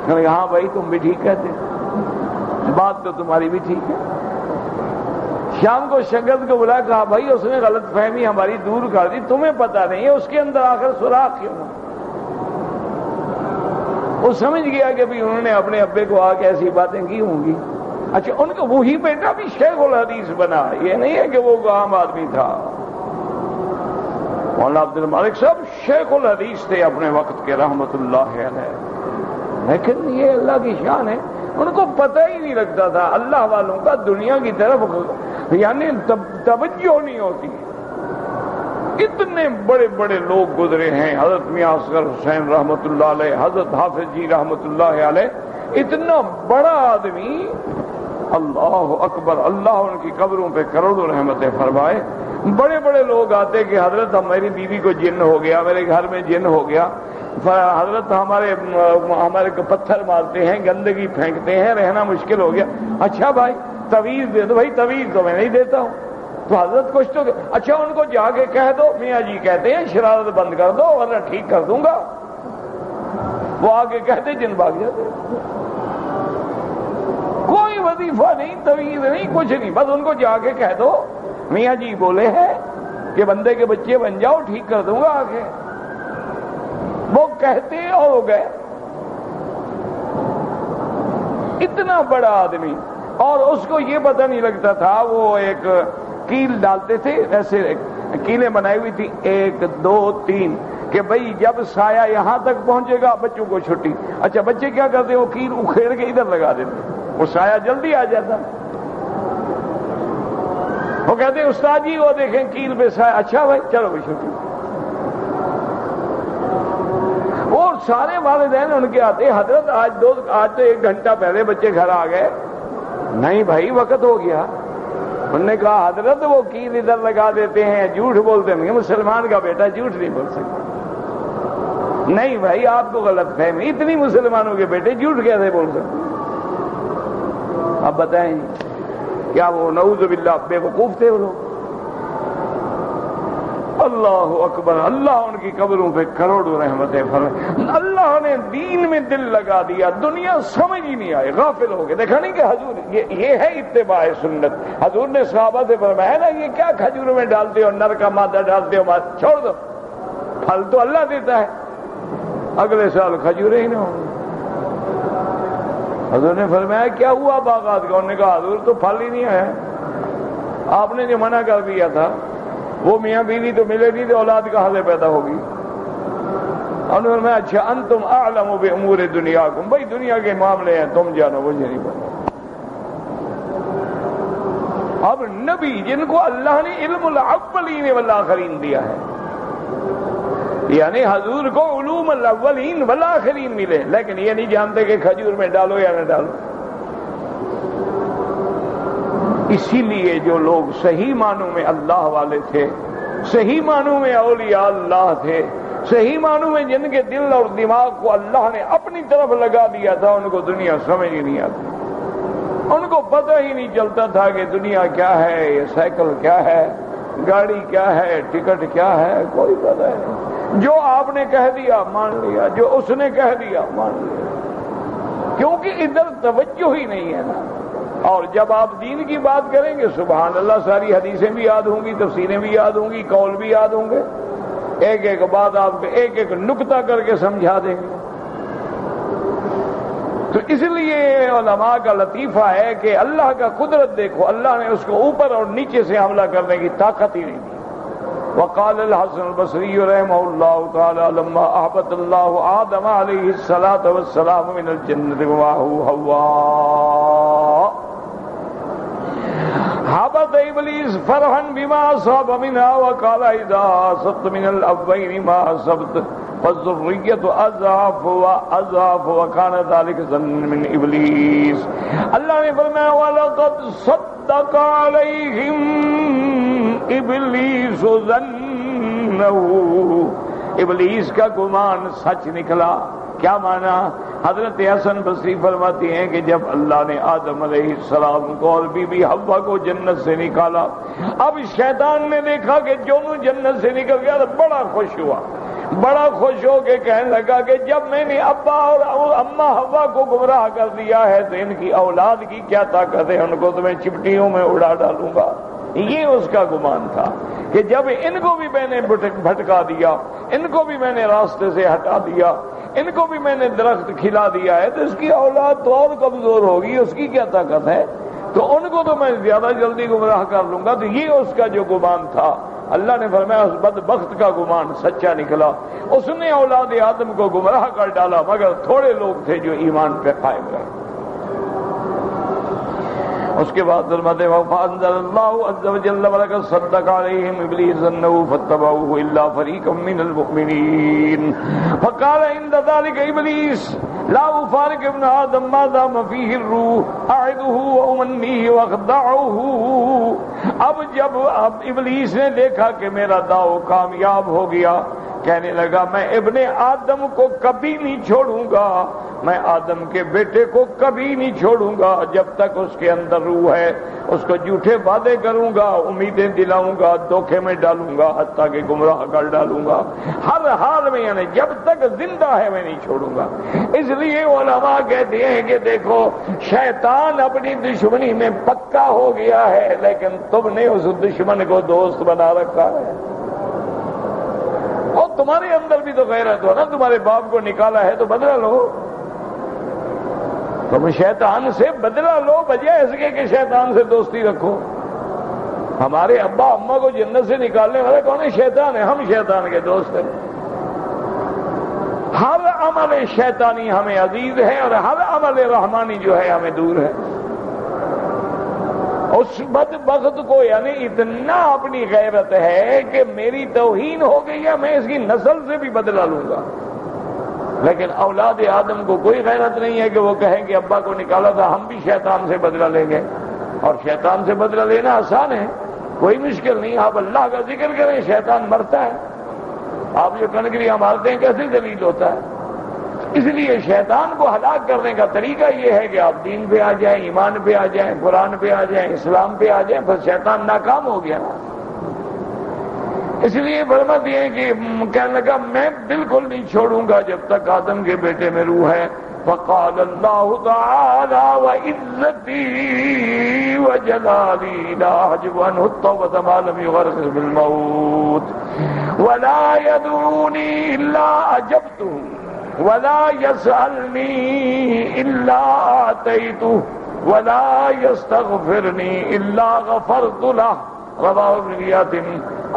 ہاں بھائی تم بھی ٹھیک کہتے، بات تو تمہاری بھی ٹھیک ہے۔ شام کو شاگرد کو بلا، کہا بھائی اس نے غلط فہمی ہماری دور کر دی، تمہیں پتہ نہیں ہے اس کے اندر آخر سوراخ کیوں ہے؟ وہ سمجھ گیا کہ بھی انہوں نے اپنے ابے کو آ کے ایسی باتیں کی ہوں گی۔ اچھا ان کا وہی بیٹا بھی شیخ الحدیث بنا، یہ نہیں ہے کہ وہ عام آدمی تھا۔ مولانا عبد المالک صاحب شیخ الحدیث تھے اپنے وقت کے، رحمت اللہ علیہ، لیکن یہ اللہ کی شان ہے، ان کو پتہ ہی نہیں لگتا تھا اللہ والوں کا دنیا کی طرف یعنی توجہ نہیں ہوتی۔ اتنے بڑے بڑے لوگ گزرے ہیں، حضرت میاں اصغر حسین رحمت اللہ علیہ، حضرت حافظ جی رحمت اللہ علیہ، اتنا بڑا آدمی، اللہ اکبر، اللہ ان کی قبروں پہ کروڑوں رحمتیں فرمائے۔ بڑے بڑے لوگ آتے کہ حضرت میری بیوی کو جن ہو گیا، میرے گھر میں جن ہو گیا، حضرت ہمارے کو پتھر مارتے ہیں، گندگی پھینکتے ہیں، رہنا مشکل ہو گیا۔ اچھا بھائی تویز دے دو۔ بھائی تویز تو میں نہیں دیتا ہوں، تو حضرت کچھ تو اچھا ان کو جا کے کہہ دو میاں جی کہتے ہیں شرارت بند کر دو ورنہ ٹھیک کر دوں گا۔ وہ آگے کہتے جن بھاگ جاتے، کوئی وظیفہ نہیں، تویز نہیں، کچھ نہیں، بس ان کو جا کے کہہ دو میاں جی بولے ہیں کہ بندے کے بچے بن جاؤ، ٹھیک کر دوں گا آگے۔ وہ کہتے اور ہو گئے۔ اتنا بڑا آدمی، اور اس کو یہ پتہ نہیں لگتا تھا، وہ ایک کیل ڈالتے تھے، ایسے کیلیں بنائی ہوئی تھی 1 2 3 کہ بھئی جب سایہ یہاں تک پہنچے گا بچوں کو چھٹی۔ اچھا بچے کیا کرتے، وہ کیل اکھیڑ کے ادھر لگا دیتے، وہ سایہ جلدی آ جاتا۔ وہ کہتے استاد جی وہ دیکھیں کیل پہ سایہ، اچھا بھائی چلو بھائی چھٹی۔ اور سارے والدین ان کے آتے، حضرت آج تو 1 گھنٹہ پہلے بچے گھر آ گئے۔ نہیں بھائی وقت ہو گیا۔ انہوں نے کہا حضرت وہ کیل ادھر لگا دیتے ہیں، جھوٹ بولتے ہیں، مسلمان کا بیٹا جھوٹ نہیں بول سکتا۔ نہیں بھائی آپ کو غلط فہمی، اتنی مسلمانوں کے بیٹے جھوٹ کیسے بول سکتے؟ اب بتائیں کیا وہ نعوذ باللہ بے وقوف تھے وہ لوگ؟ اللہ اکبر، اللہ ان کی قبروں پہ کروڑوں رحمتیں فرمائے۔ اللہ نے دین میں دل لگا دیا، دنیا سمجھ ہی نہیں آئی، غافل ہو گئے۔ دیکھا نہیں کہ حضور یہ ہے اتباع سنت۔ حضور نے صحابہ سے فرمایا نا یہ کیا کھجوروں میں ڈالتے ہو، نر کا مادہ ڈالتے ہو، چھوڑ دو، پھل تو اللہ دیتا ہے، اگلے سال کھجوریں ہی نہ ہوں۔ حضور نے فرمایا کیا ہوا باغات کا؟ انہوں نے کہا حضور تو پھل ہی نہیں آیا، آپ نے جو منع کر دیا تھا وہ میاں بیوی تو ملے نہیں تو اولاد کہاں سے پیدا ہوگی؟ انہوں نے اچھا انتم اعلم بامور دنیاکم، بھائی دنیا کے معاملے ہیں تم جانو، مجھے نہیں پتا۔ اب نبی جن کو اللہ نے علم الاولین والآخرین دیا ہے، یعنی حضور کو علوم الاولین والآخرین ملے، لیکن یہ نہیں جانتے کہ کھجور میں ڈالو یا نہ ڈالو۔ اسی لیے جو لوگ صحیح معنوں میں اللہ والے تھے، صحیح معنوں میں اولیاء اللہ تھے، صحیح معنوں میں جن کے دل اور دماغ کو اللہ نے اپنی طرف لگا دیا تھا، ان کو دنیا سمجھ ہی نہیں آتی، ان کو پتہ ہی نہیں چلتا تھا کہ دنیا کیا ہے، یہ سائیکل کیا ہے، گاڑی کیا ہے، ٹکٹ کیا ہے، کوئی پتہ نہیں۔ جو آپ نے کہہ دیا مان لیا، جو اس نے کہہ دیا مان لیا، کیونکہ ادھر توجہ ہی نہیں ہے نا۔ اور جب آپ دین کی بات کریں گے سبحان اللہ ساری حدیثیں بھی یاد ہوں گی، تفسیریں بھی یاد ہوں گی، قول بھی یاد ہوں گے، ایک ایک بات آپ کو ایک ایک نکتہ کر کے سمجھا دیں گے۔ تو اس لیے علماء کا لطیفہ ہے کہ اللہ کا قدرت دیکھو، اللہ نے اس کو اوپر اور نیچے سے حملہ کرنے کی طاقت ہی نہیں دی۔ وقال الحسن البصری رحمہ اللہ تعالی لما احبط اللہ آدم علیہ الصلاۃ والسلام من الجنۃ ومعه حواء حبط ابلیس فرحا بما اصاب منها وقال اذا اصبت من الاولین ما اصبت فالذریۃ اضعف واضعف وكان ذلك ظنا من ابلیس۔ اللہ نے فرمایا وَلَقَدْ صَدَّقَ عَلَيْهِمْ ابلیس ظنه، ابلیس کا گمان سچ نکلا۔ کیا مانا؟ حضرت حسن بصری فرماتے ہیں کہ جب اللہ نے آدم علیہ السلام کو اور بی بی حوا کو جنت سے نکالا، اب شیطان نے دیکھا کہ دونوں جنت سے نکل گیا تو بڑا خوش ہوا، بڑا خوش ہو کے کہنے لگا کہ جب میں نے ابا اور اماں حوا کو گمراہ کر دیا ہے تو ان کی اولاد کی کیا طاقت ہے، ان کو تو میں چپٹیوں میں اڑا ڈالوں گا۔ یہ اس کا گمان تھا کہ جب ان کو بھی میں نے بھٹکا دیا، ان کو بھی میں نے راستے سے ہٹا دیا، ان کو بھی میں نے درخت کھلا دیا ہے تو اس کی اولاد تو اور کمزور ہوگی، اس کی کیا طاقت ہے، تو ان کو تو میں زیادہ جلدی گمراہ کر لوں گا۔ تو یہ اس کا جو گمان تھا، اللہ نے فرمایا اس بدبخت کا گمان سچا نکلا، اس نے اولاد آدم کو گمراہ کر ڈالا، مگر تھوڑے لوگ تھے جو ایمان پہ قائم رہے۔ اس کے بعد فرماتے ہیں فَأَنزَلَ اللَّهُ عَزَّ وَجَلَّ وَلَقَدْ صَدَّقَ عَلَيْهِمْ إِبْلِيسُ ظَنَّهُ فَاتَّبَعُوهُ إِلَّا فَرِيقًا مِّنَ الْمُؤْمِنِينَ فَقَالَ عِندَ ذَلِكَ إِبْلِيسُ لَا أُفَارِقُ ابْنَ آدَمَ مَا دَامَ فِيهِ الرُّوحُ أَعِدُهُ وَأُمَنِّيهِ وَأَخْدَعُهُ۔ اب جب ابلیس نے دیکھا کہ میرا داؤ کامیاب ہو گیا، کہنے لگا میں ابن آدم کو کبھی نہیں چھوڑوں گا، میں آدم کے بیٹے کو کبھی نہیں چھوڑوں گا، جب تک اس کے اندر روح ہے اس کو جھوٹے وعدے کروں گا، امیدیں دلاؤں گا، دھوکے میں ڈالوں گا، حتیٰ کہ گمراہ کر ڈالوں گا، ہر حال میں، یعنی جب تک زندہ ہے میں نہیں چھوڑوں گا۔ اس لیے علماء کہتے ہیں کہ دیکھو شیطان اپنی دشمنی میں پکا ہو گیا ہے، لیکن تم نے اس دشمن کو دوست بنا رکھا ہے۔ اور تمہارے اندر بھی تو غیرت ہو نا، تمہارے باپ کو نکالا ہے تو بدلہ لو، تم شیطان سے بدلہ لو بجائے اس کے کہ شیطان سے دوستی رکھو۔ ہمارے ابا اماں کو جنت سے نکالنے والا کون ہے؟ شیطان ہے، ہم شیطان کے دوست ہیں۔ ہر عمل شیطانی ہمیں عزیز ہے اور ہر عمل رحمانی جو ہے ہمیں دور ہے۔ اس بدبخت کو یعنی اتنا اپنی غیرت ہے کہ میری توہین ہو گئی ہے، میں اس کی نسل سے بھی بدلہ لوں گا، لیکن اولاد آدم کو کوئی غیرت نہیں ہے کہ وہ کہیں کہ ابا کو نکالا تھا ہم بھی شیطان سے بدلہ لیں گے۔ اور شیطان سے بدلہ لینا آسان ہے، کوئی مشکل نہیں، آپ اللہ کا ذکر کریں شیطان مرتا ہے، آپ جو کنکریاں مارتے ہیں کیسے ذلیل ہوتا ہے۔ اس لیے شیطان کو ہلاک کرنے کا طریقہ یہ ہے کہ آپ دین پہ آ جائیں، ایمان پہ آ جائیں، قرآن پہ آ جائیں، اسلام پہ آ جائیں، پھر شیطان ناکام ہو گیا نا۔ اس لیے فرماتے ہیں کہ کہنے لگا میں بالکل نہیں چھوڑوں گا جب تک آدم کے بیٹے میں روح ہے۔ فقال اللہ تعالی وعزتی وجلالی لا احجب عنہ التوبة ما لم يغرق بالموت ولا يدعوني الا اجبته ولا يسألني الا اعطيته ولا يستغفرني الا غفرت له۔ رواه ابن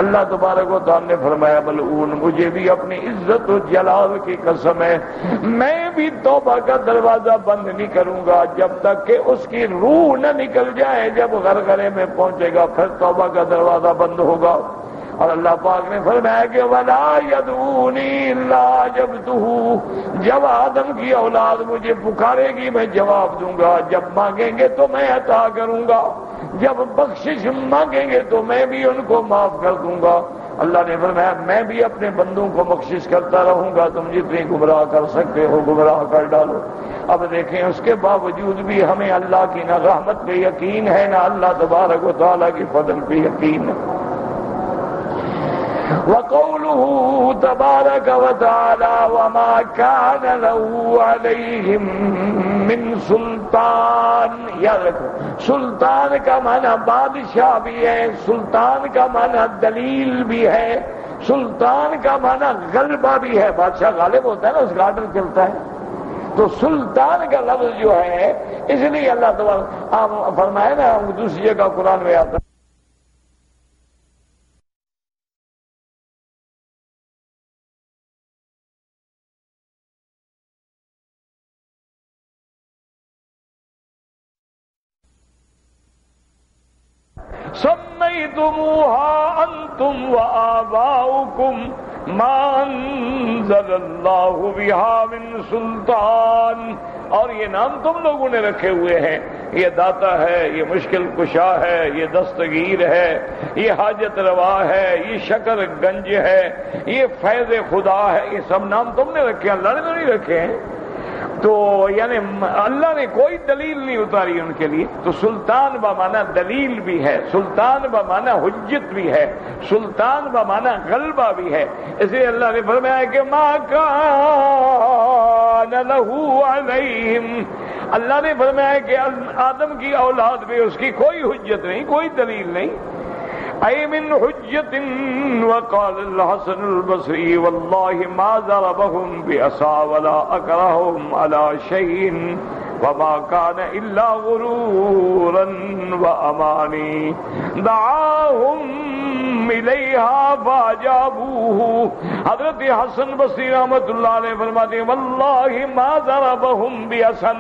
اللہ تبارک و تعالی نے فرمایا ملعون مجھے بھی اپنی عزت و جلال کی قسم ہے میں بھی توبہ کا دروازہ بند نہیں کروں گا جب تک کہ اس کی روح نہ نکل جائے. جب غرغرے میں پہنچے گا پھر توبہ کا دروازہ بند ہوگا. اور اللہ پاک نے فرمایا کہ وَلَا يَدْعُونِي إِلَّا أَجَبْتُهُ جب آدم کی اولاد مجھے پکارے گی میں جواب دوں گا. جب مانگیں گے تو میں عطا کروں گا. جب بخشش مانگیں گے تو میں بھی ان کو معاف کر دوں گا. اللہ نے فرمایا میں بھی اپنے بندوں کو بخشش کرتا رہوں گا. تم جتنی گمراہ کر سکتے ہو گمراہ کر ڈالو. اب دیکھیں اس کے باوجود بھی ہمیں اللہ کی نہ رحمت پہ یقین ہے نہ اللہ تبارک و تعالیٰ کی فضل پہ یقین ہے. وَقَوْلُهُ تَبَارَكَ وَتَعَالَى وَمَا كَانَ لَهُ عَلَيْهِمْ مِنْ سُلْطَانٍ. یاد رکھو سلطان کا معنی بادشاہ بھی ہے, سلطان کا معنی دلیل بھی ہے, سلطان کا معنی غلبہ بھی ہے. بادشاہ غالب ہوتا ہے نا, اس کا آرڈر چلتا ہے. تو سلطان کا لفظ جو ہے اس لیے اللہ تعالیٰ فرمائے نا دوسری جگہ قرآن میں آتا ہے سمیتموها انتم وآباؤکم ما انزل اللہ بها من سلطان. اور یہ نام تم لوگوں نے رکھے ہوئے ہیں. یہ داتا ہے, یہ مشکل کشا ہے, یہ دستگیر ہے, یہ حاجت روا ہے, یہ شکر گنج ہے, یہ فیض خدا ہے. یہ سب نام تم نے رکھے ہیں, اللہ نے تو نہیں رکھے ہیں. تو یعنی اللہ نے کوئی دلیل نہیں اتاری ان کے لیے. تو سلطان بمعنی دلیل بھی ہے, سلطان بمعنی حجت بھی ہے, سلطان بمعنی غلبہ بھی ہے. اس لیے اللہ نے فرمایا کہ ما کان لہ علیہم. اللہ نے فرمایا کہ آدم کی اولاد پہ اس کی کوئی حجت نہیں, کوئی دلیل نہیں. اے من حجت. وقال الحسن البصری واللہ ما ضربهم بعصا ولا اکرہهم على شیء وما كان الا غرورا وامانی دعاهم الیہا فاجابوه. حضرت حسن بصری رحمۃ اللہ علیہ فرماتے ہیں واللہ ما ضربهم بعصا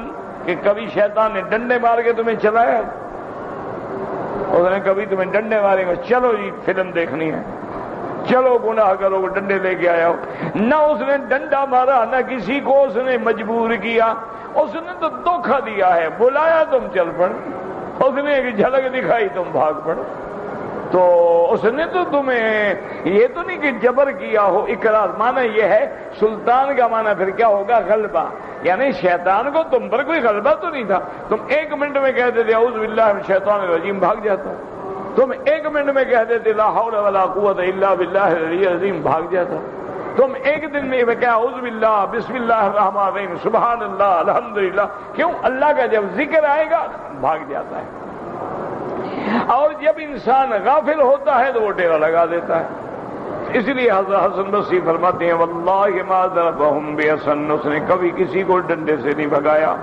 کہ کبھی شیطان نے ڈنڈے مار کے تمہیں چلایا, اس نے کبھی تمہیں ڈنڈے مارے گا چلو جی فلم دیکھنی ہے, چلو گناہ کرو, ڈنڈے لے کے آیا ہو. نہ اس نے ڈنڈا مارا نہ کسی کو اس نے مجبور کیا. اس نے تو دھوکہ دیا ہے, بلایا تم چل پڑ, اس نے ایک جھلک دکھائی تم بھاگ پڑ. تو اس نے تو تمہیں یہ تو نہیں کہ جبر کیا ہو. اقرار معنی یہ ہے, سلطان کا معنی پھر کیا ہوگا غلبہ. یعنی شیطان کو تم پر کوئی غلبہ تو نہیں تھا. تم ایک منٹ میں کہتے تھے اعوذ باللہ من الشیطان الرجیم بھاگ جاتا. تم ایک منٹ میں کہتے تھے لا حول ولا قوت الا باللہ العلی العظیم بھاگ جاتا. تم ایک دن میں کیا اعوذ باللہ بسم اللہ الرحمن الرحیم سبحان اللہ الحمدللہ. کیوں؟ اللہ کا جب ذکر آئے گا بھاگ جاتا ہے. اور جب انسان غافل ہوتا ہے تو وہ ڈیرا لگا دیتا ہے. اس لیے حضرت حسن بصری فرماتے ہیں واللہ ما ضربهم بعصا. اس نے کبھی کسی کو ڈنڈے سے نہیں بھگایا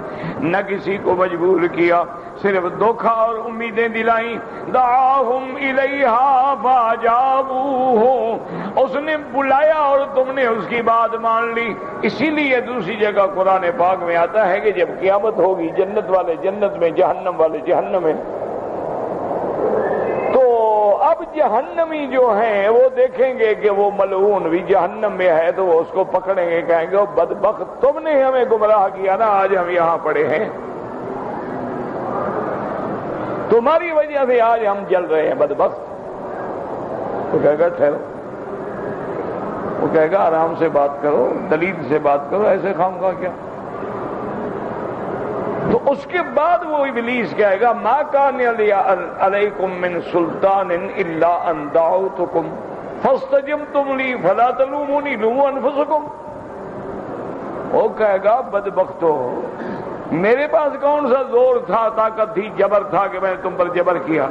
نہ کسی کو مجبور کیا, صرف دھوکہ اور امیدیں دلائیں. دعاهم الیہا فاجابوہ. اس نے بلایا اور تم نے اس کی بات مان لی. اسی لیے دوسری جگہ قرآن پاک میں آتا ہے کہ جب قیامت ہوگی جنت والے جنت میں, جہنم والے جہنم میں. اب جہنمی جو ہیں وہ دیکھیں گے کہ وہ ملعون بھی جہنم میں ہے تو وہ اس کو پکڑیں گے, کہیں گے بدبخت تم نے ہمیں گمراہ کیا نا, آج ہم یہاں پڑے ہیں, تمہاری وجہ سے آج ہم جل رہے ہیں بدبخت. وہ کہے گا ٹھہرو, وہ کہے گا آرام سے بات کرو, دلیل سے بات کرو, ایسے خواہ کیا. تو اس کے بعد وہ ابلیس کہے گا ما کان علیکم من سلطان الا ان دعوتکم فاستجبتم لی فلا تلومونی لوموا انفسکم. وہ کہے گا بدبختو میرے پاس کون سا زور تھا, طاقت تھی, جبر تھا کہ میں نے تم پر جبر کیا.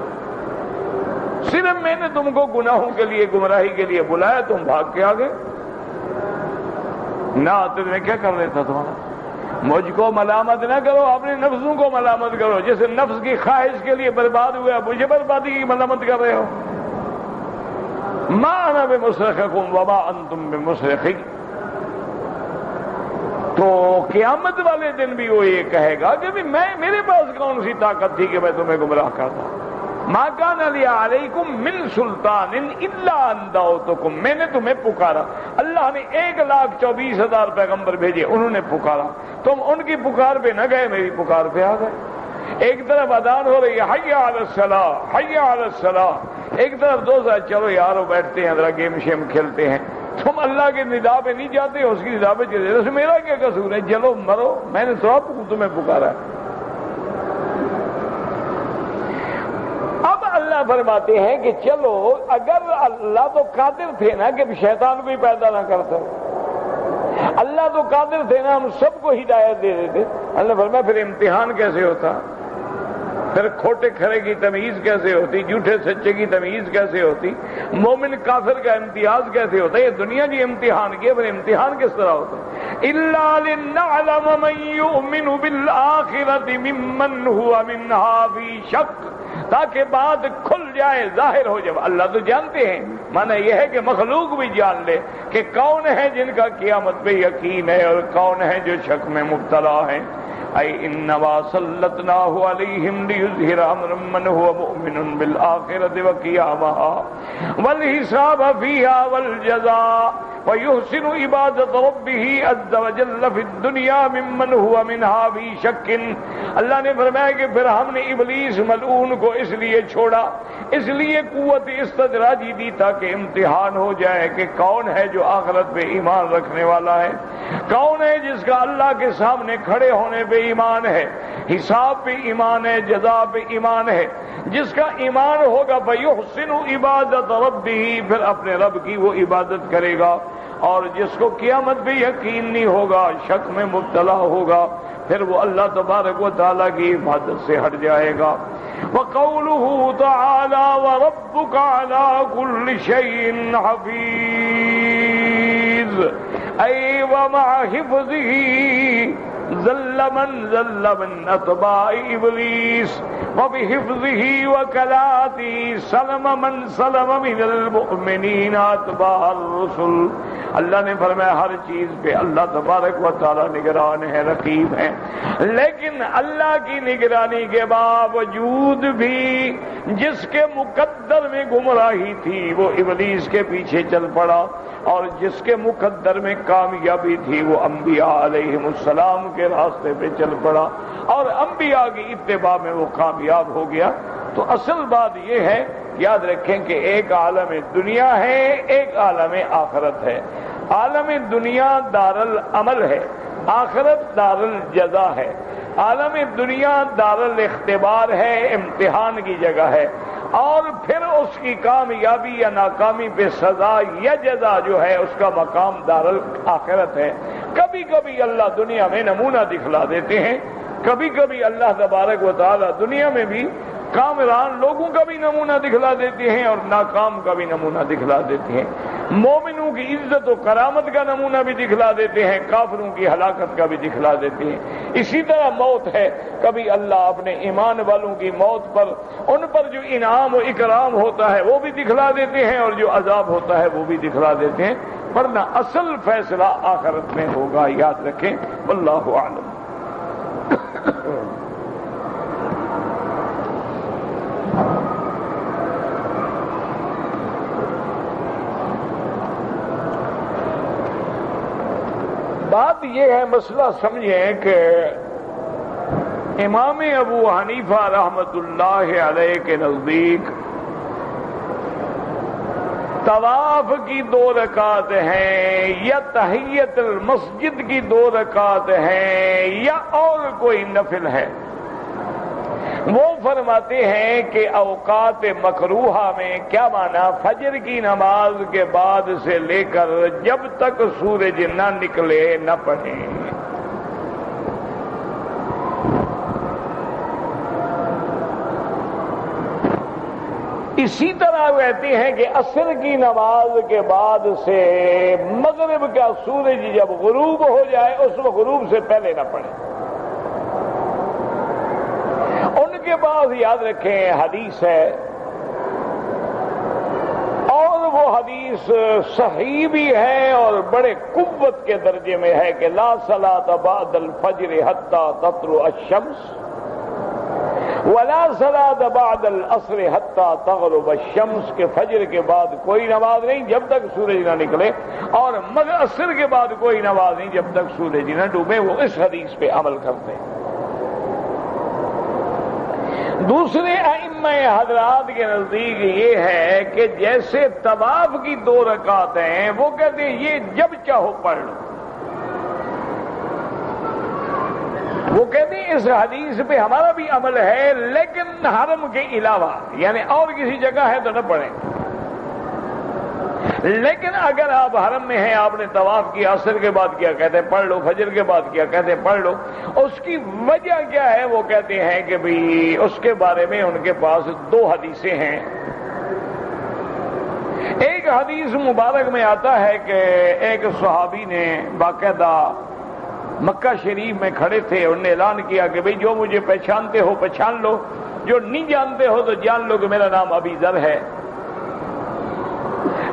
صرف میں نے تم کو گناہوں کے لیے گمراہی کے لیے بلایا, تم بھاگ کے آ گئے. نہ آتے میں کیا کر رہا تھا تمہارا. مجھ کو ملامت نہ کرو, اپنے نفسوں کو ملامت کرو. جیسے نفس کی خواہش کے لیے برباد ہوا, مجھے بربادی کی ملامت کر رہے ہو. ما انا بمصرخکم وما انتم بمصرخی. تو قیامت والے دن بھی وہ یہ کہے گا کہ بھی میرے پاس کون سی طاقت تھی کہ میں تمہیں گمراہ کرتا. ما کان لی علیکم من سلطان الا ان دعوتکم، میں نے تمہیں پکارا. اللہ نے 1,24,000 پیغمبر بھیجے، انہوں نے پکارا، تم ان کی پکار پہ نہ گئے، میری پکار پہ آ گئے. ایک طرف اذان ہو رہی ہے حی علی الصلاۃ حی علی الصلاۃ، ایک طرف دوست چلو یارو بیٹھتے ہیں ذرا گیم شیم کھیلتے ہیں. تم اللہ کے ندا پہ نہیں جاتے، اس کی ندا پہ چلے جاتے. میرا کیا قصور ہے، چلو مرو، میں نے تو تمہیں پکارا ہے. اب اللہ فرماتے ہیں کہ چلو اگر اللہ تو قادر تھے نا کہ شیطان کو ہی پیدا نہ کرتا، اللہ تو قادر تھے نا ہم سب کو ہدایت دے دیتے. اللہ فرمایا پھر امتحان کیسے ہوتا، پھر کھوٹے کھرے کی تمیز کیسے ہوتی، جھوٹے سچے کی تمیز کیسے ہوتی، مومن کافر کا امتیاز کیسے ہوتا. یہ دنیا کی امتحان کی، پھر امتحان کس طرح ہوتا. الا لنعلم من یؤمن بالآخرة ممن هو منها فی شک، تاکہ بات کھل جائے، ظاہر ہو جائے. اللہ تو جانتے ہیں، معنی یہ ہے کہ مخلوق بھی جان لے کہ کون ہے جن کا قیامت پہ یقین ہے اور کون ہے جو شک میں مبتلا ہیں. اے انما سلطناہ علیہم لیظہر امر من هو مؤمن بالآخرة وقیامها والحساب فیہا والجزاء ويحسن عبادة ربه عز وجل في الدنيا ممن هو منها في شك. اللہ نے فرمایا کہ پھر ہم نے ابلیس ملعون کو اس لیے چھوڑا، اس لیے قوت استدراجی دی تاکہ امتحان ہو جائے کہ کون ہے جو آخرت پہ ایمان رکھنے والا ہے، کون ہے جس کا اللہ کے سامنے کھڑے ہونے پہ ایمان ہے، حساب پہ ایمان ہے، جزا پہ ایمان ہے. جس کا ایمان ہوگا فَيُحْسِنُ عِبَادَةَ رَبِّهِ، پھر اپنے رب کی وہ عبادت کرے گا. اور جس کو قیامت پہ یقین نہیں ہوگا، شک میں مبتلا ہوگا، پھر وہ اللہ تبارک و تعالیٰ کی عبادت سے ہٹ جائے گا. وَقَوْلُهُ تَعَالَى وَرَبُّكَ عَلَى كُلِّ شَيْءٍ حَفِيظٌ. أي ومع حفظه ذل من ذل من اتباع ابلیس وبحفظه وکلاته سلم من سلم من المؤمنین اتباع الرسل. اللہ نے فرمایا ہر چیز پہ اللہ تبارک و تعالی نگران ہے، رقیب ہے. لیکن اللہ کی نگرانی کے باوجود بھی جس کے مقدر میں گمراہی تھی وہ ابلیس کے پیچھے چل پڑا، اور جس کے مقدر میں کامیابی تھی وہ انبیاء علیہم السلام کے راستے پہ چل پڑا، اور انبیاء کی اتباع میں وہ کامیاب ہو گیا. تو اصل بات یہ ہے، یاد رکھیں کہ ایک عالم دنیا ہے، ایک عالم آخرت ہے. عالم دنیا دار العمل ہے، آخرت دار الجزا ہے. عالم دنیا دار الاختبار ہے، امتحان کی جگہ ہے، اور پھر اس کی کامیابی یا ناکامی پہ سزا یا جزا جو ہے اس کا مقام دار الآخرت ہے. کبھی کبھی اللہ دنیا میں نمونہ دکھلا دیتے ہیں، کبھی کبھی اللہ تبارک و تعالی دنیا میں بھی کامران لوگوں کا بھی نمونہ دکھلا دیتے ہیں اور ناکام کا بھی نمونہ دکھلا دیتے ہیں. مومنوں کی عزت و کرامت کا نمونہ بھی دکھلا دیتے ہیں، کافروں کی ہلاکت کا بھی دکھلا دیتے ہیں. اسی طرح موت ہے، کبھی اللہ اپنے ایمان والوں کی موت پر، ان پر جو انعام و اکرام ہوتا ہے وہ بھی دکھلا دیتے ہیں، اور جو عذاب ہوتا ہے وہ بھی دکھلا دیتے ہیں. ورنہ اصل فیصلہ آخرت میں ہوگا، یاد رکھیں. واللہ اعلم. بات یہ ہے، مسئلہ سمجھیں کہ امام ابو حنیفہ رحمت اللہ علیہ کے نزدیک طواف کی 2 رکعت ہیں، یا تحیت المسجد کی 2 رکعت ہیں، یا اور کوئی نفل ہے. وہ فرماتے ہیں کہ اوقات مکروہہ میں کیا معنی، فجر کی نماز کے بعد سے لے کر جب تک سورج نہ نکلے نہ پڑھیں. اسی طرح کہتے ہیں کہ عصر کی نماز کے بعد سے مغرب کا سورج جب غروب ہو جائے اس وقت غروب سے پہلے نہ پڑھیں. ان کے بعد یاد رکھیں حدیث ہے، اور وہ حدیث صحیح بھی ہے اور بڑے قوت کے درجے میں ہے کہ لا صلاۃ بعد الفجر حتی تطلع الشمس ولا صلاۃ بعد العصر حتی تغرب الشمس، کہ فجر کے بعد کوئی نماز نہیں جب تک سورج نہ نکلے، اور عصر کے بعد کوئی نماز نہیں جب تک سورج نہ ڈوبے۔ وہ اس حدیث پہ عمل کرتے ہیں۔ دوسرے ائمہ حضرات کے نزدیک یہ ہے کہ جیسے طواف کی 2 رکعت ہیں، وہ کہتے ہیں یہ جب چاہو پڑھ لو۔ وہ کہتے ہیں اس حدیث پہ ہمارا بھی عمل ہے، لیکن حرم کے علاوہ، یعنی اور کسی جگہ ہے تو نہ پڑھیں، لیکن اگر آپ حرم میں ہیں، آپ نے طواف کیا، عصر کے بعد کیا، کہتے ہیں پڑھ لو، فجر کے بعد کیا، کہتے ہیں پڑھ لو۔ اس کی وجہ کیا ہے؟ وہ کہتے ہیں کہ بھئی اس کے بارے میں ان کے پاس 2 حدیثیں ہیں۔ ایک حدیث مبارک میں آتا ہے کہ ایک صحابی نے باقاعدہ مکہ شریف میں کھڑے تھے، انہوں نے اعلان کیا کہ بھئی جو مجھے پہچانتے ہو پہچان لو، جو نہیں جانتے ہو تو جان لو کہ میرا نام ابی ذر ہے۔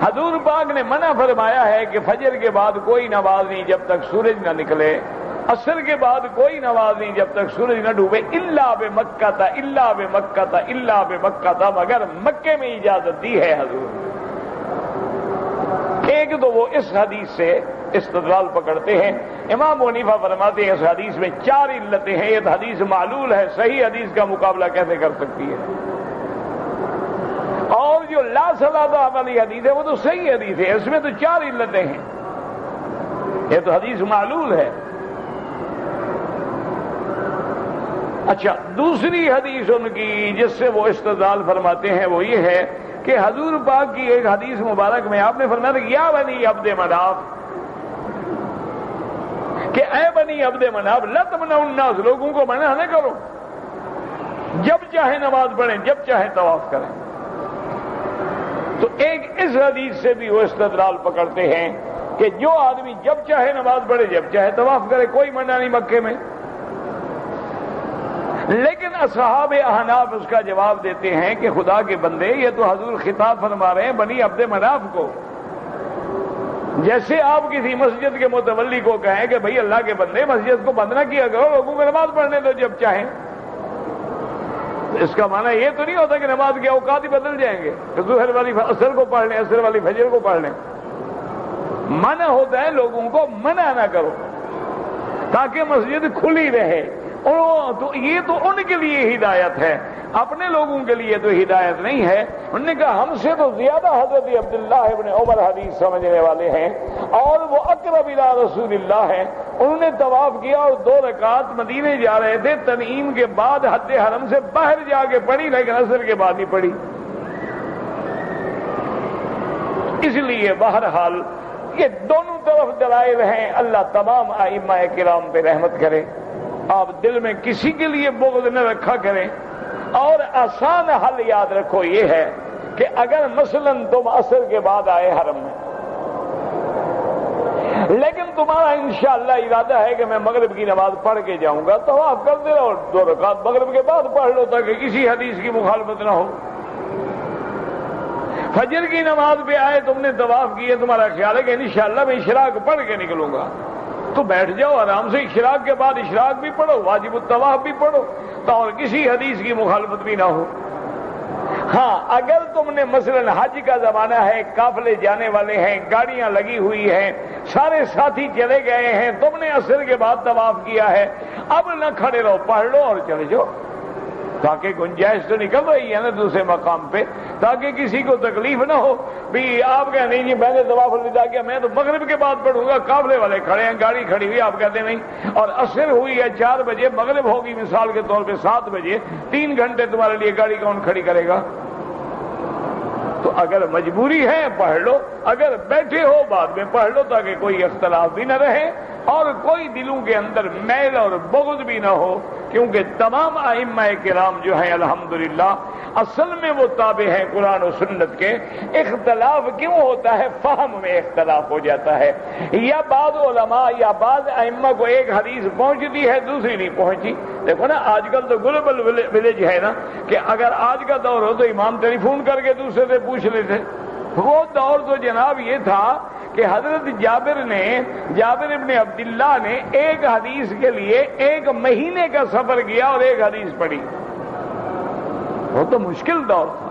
حضور پاک نے منع فرمایا ہے کہ فجر کے بعد کوئی نماز نہیں جب تک سورج نہ نکلے، عصر کے بعد کوئی نماز نہیں جب تک سورج نہ ڈوبے، الا بمکہ تا الا بمکہ تا الا بمکہ تا، مگر مکے میں اجازت دی ہے حضور۔ ایک تو وہ اس حدیث سے استدلال پکڑتے ہیں۔ امام ابو حنیفہ فرماتے ہیں اس حدیث میں 4 علتیں ہیں، یہ حدیث معلول ہے، صحیح حدیث کا مقابلہ کیسے کر سکتی ہے؟ اور جو لا صلاۃ والی حدیث ہے وہ تو صحیح حدیث ہے، اس میں تو 4 علتیں ہیں، یہ تو حدیث معلول ہے۔ اچھا، دوسری حدیث ان کی جس سے وہ استدلال فرماتے ہیں وہ یہ ہے کہ حضور پاک کی ایک حدیث مبارک میں آپ نے فرمایا کہ یا بنی عبد مناف، کہ اے بنی عبد مناف لا تمنعوا الناس، لوگوں کو منع نہ کرو، جب چاہے نماز پڑھیں، جب چاہے طواف کریں۔ تو ایک اس حدیث سے بھی وہ استدلال پکڑتے ہیں کہ جو آدمی جب چاہے نماز پڑھے، جب چاہے طواف کرے، کوئی منع نہیں مکے میں۔ لیکن اصحاب احناف اس کا جواب دیتے ہیں کہ خدا کے بندے، یہ تو حضور خطاب فرما رہے ہیں بنی عبد مناف کو، جیسے آپ کسی مسجد کے متولی کو کہیں کہ بھئی اللہ کے بندے مسجد کو بند نہ کیا کرو، لوگوں کو نماز پڑھنے دو جب چاہیں۔ اس کا معنی یہ تو نہیں ہوتا کہ نماز کے اوقات ہی بدل جائیں گے، کہ ظہر والی عصر کو پڑھ لیں، عصر والی فجر کو پڑھ لیں۔ منع ہوتا ہے لوگوں کو منع نہ کرو تاکہ مسجد کھلی رہے۔ تو یہ تو ان کے لیے ہدایت ہے، اپنے لوگوں کے لیے تو ہدایت نہیں ہے۔ انہوں نے کہا ہم سے تو زیادہ حضرت عبداللہ ابن عمر حدیث سمجھنے والے ہیں، اور وہ اقرب الی رسول اللہ ہیں۔ انہوں نے طواف کیا اور 2 رکعت مدینے جا رہے تھے، تنعیم کے بعد حد حرم سے باہر جا کے پڑھی، لیکن عصر کے بعد نہیں پڑھی۔ اس لیے بہرحال یہ دونوں طرف دلائل ہیں۔ اللہ تمام ائمہ کرام پہ رحمت کرے۔ آپ دل میں کسی کے لیے بغض نہ رکھا کریں، اور آسان حل یاد رکھو یہ ہے کہ اگر مثلا تم عصر کے بعد آئے حرم میں، لیکن تمہارا انشاءاللہ ارادہ ہے کہ میں مغرب کی نماز پڑھ کے جاؤں گا، تو آپ کرتے رہو، 2 رکعت مغرب کے بعد پڑھ لو تاکہ کسی حدیث کی مخالفت نہ ہو۔ فجر کی نماز پہ آئے، تم نے طواف کیے، تمہارا خیال ہے کہ انشاءاللہ میں اشراق پڑھ کے نکلوں گا، تو بیٹھ جاؤ آرام سے، اشراق کے بعد اشراق بھی پڑھو، واجب الطواف بھی پڑھو، تو اور کسی حدیث کی مخالفت بھی نہ ہو۔ ہاں، اگر تم نے مثلا حج کا زمانہ ہے، قافلے جانے والے ہیں، گاڑیاں لگی ہوئی ہیں، سارے ساتھی چلے گئے ہیں، تم نے عصر کے بعد طواف کیا ہے، اب نہ کھڑے رہو، پڑھ لو اور چلے جاؤ، تاکہ گنجائش تو نکل رہی ہے نا دوسرے مقام پہ، تاکہ کسی کو تکلیف نہ ہو۔ بھی آپ کہیں نہیں جی میں نے طواف الوداع کیا، میں تو مغرب کے بعد پڑھوں گا، قافلے والے کھڑے ہیں، گاڑی کھڑی ہوئی، آپ کہتے نہیں، اور عصر ہوئی ہے 4 بجے، مغرب ہوگی مثال کے طور پہ 7 بجے، 3 گھنٹے تمہارے لیے گاڑی کون کھڑی کرے گا؟ تو اگر مجبوری ہے پڑھ لو، اگر بیٹھے ہو بعد میں پڑھ لو، تاکہ کوئی اختلاف بھی نہ رہے اور کوئی دلوں کے اندر میل اور بغض بھی نہ ہو، کیونکہ تمام ائمہ کرام جو ہیں الحمدللہ اصل میں وہ تابع ہیں قرآن و سنت کے۔ اختلاف کیوں ہوتا ہے؟ فہم میں اختلاف ہو جاتا ہے، یا بعض علماء یا بعض ائمہ کو ایک حدیث پہنچتی ہے دوسری نہیں پہنچی۔ دیکھو نا آج کل تو گلوبل ولیج ہے نا، کہ اگر آج کا دور ہو تو امام ٹیلی فون کر کے دوسرے سے پوچھ لیتے، وہ دور تو جناب یہ تھا کہ حضرت جابر ابن عبداللہ نے ایک حدیث کے لیے 1 مہینے کا سفر کیا اور ایک حدیث پڑھی. وہ تو مشکل دور تھا.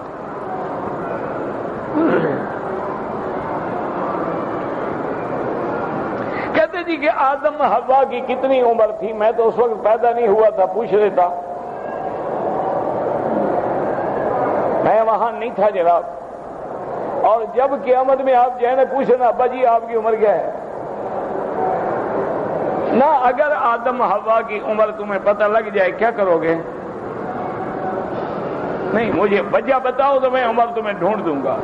کہتے جی کہ آدم حوا کی کتنی عمر تھی؟ میں تو اس وقت پیدا نہیں ہوا تھا، پوچھ لیتا. میں وہاں نہیں تھا جناب. اور جب قیامت میں آپ جائیں نا پوچھنا ابا جی آپ کی عمر کیا ہے نہ. اگر آدم حوا کی عمر تمہیں پتہ لگ جائے کیا کرو گے؟ نہیں، مجھے وجہ بتاؤ تو میں عمر تمہیں ڈھونڈ دوں گا.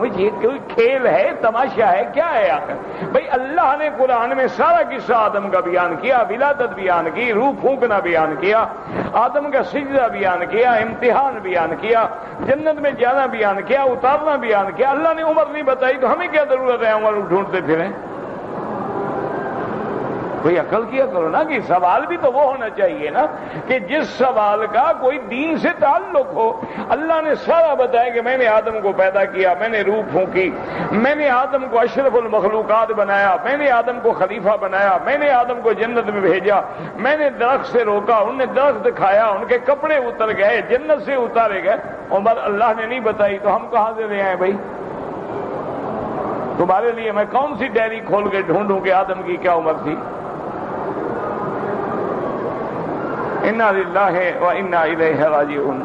مجھے کوئی کھیل ہے، تماشا ہے، کیا ہے آخر؟ بھئی اللہ نے قرآن میں سارا قصہ آدم کا بیان کیا، ولادت بیان کی، روح پھونکنا بیان کیا، آدم کا سجدہ بیان کیا، امتحان بیان کیا، جنت میں جانا بیان کیا، اتارنا بیان کیا. اللہ نے عمر نہیں بتائی تو ہمیں کیا ضرورت ہے عمر ڈھونڈتے پھریں؟ کوئی عقل کیا کرو نا. کہ سوال بھی تو وہ ہونا چاہیے نا کہ جس سوال کا کوئی دین سے تعلق ہو. اللہ نے سارا بتایا کہ میں نے آدم کو پیدا کیا، میں نے روح پھونکی، میں نے آدم کو اشرف المخلوقات بنایا، میں نے آدم کو خلیفہ بنایا، میں نے آدم کو جنت میں بھیجا، میں نے درخت سے روکا، انہوں نے درخت کھایا، ان کے کپڑے اتر گئے، جنت سے اتارے گئے. عمر اللہ نے نہیں بتائی تو ہم کہاں سے لے آئے بھائی؟ تمہارے لیے میں کون سی ڈائری کھول کے ڈھونڈوں کہ آدم کی کیا عمر تھی؟ انا للہ و انا الیہ راجعون.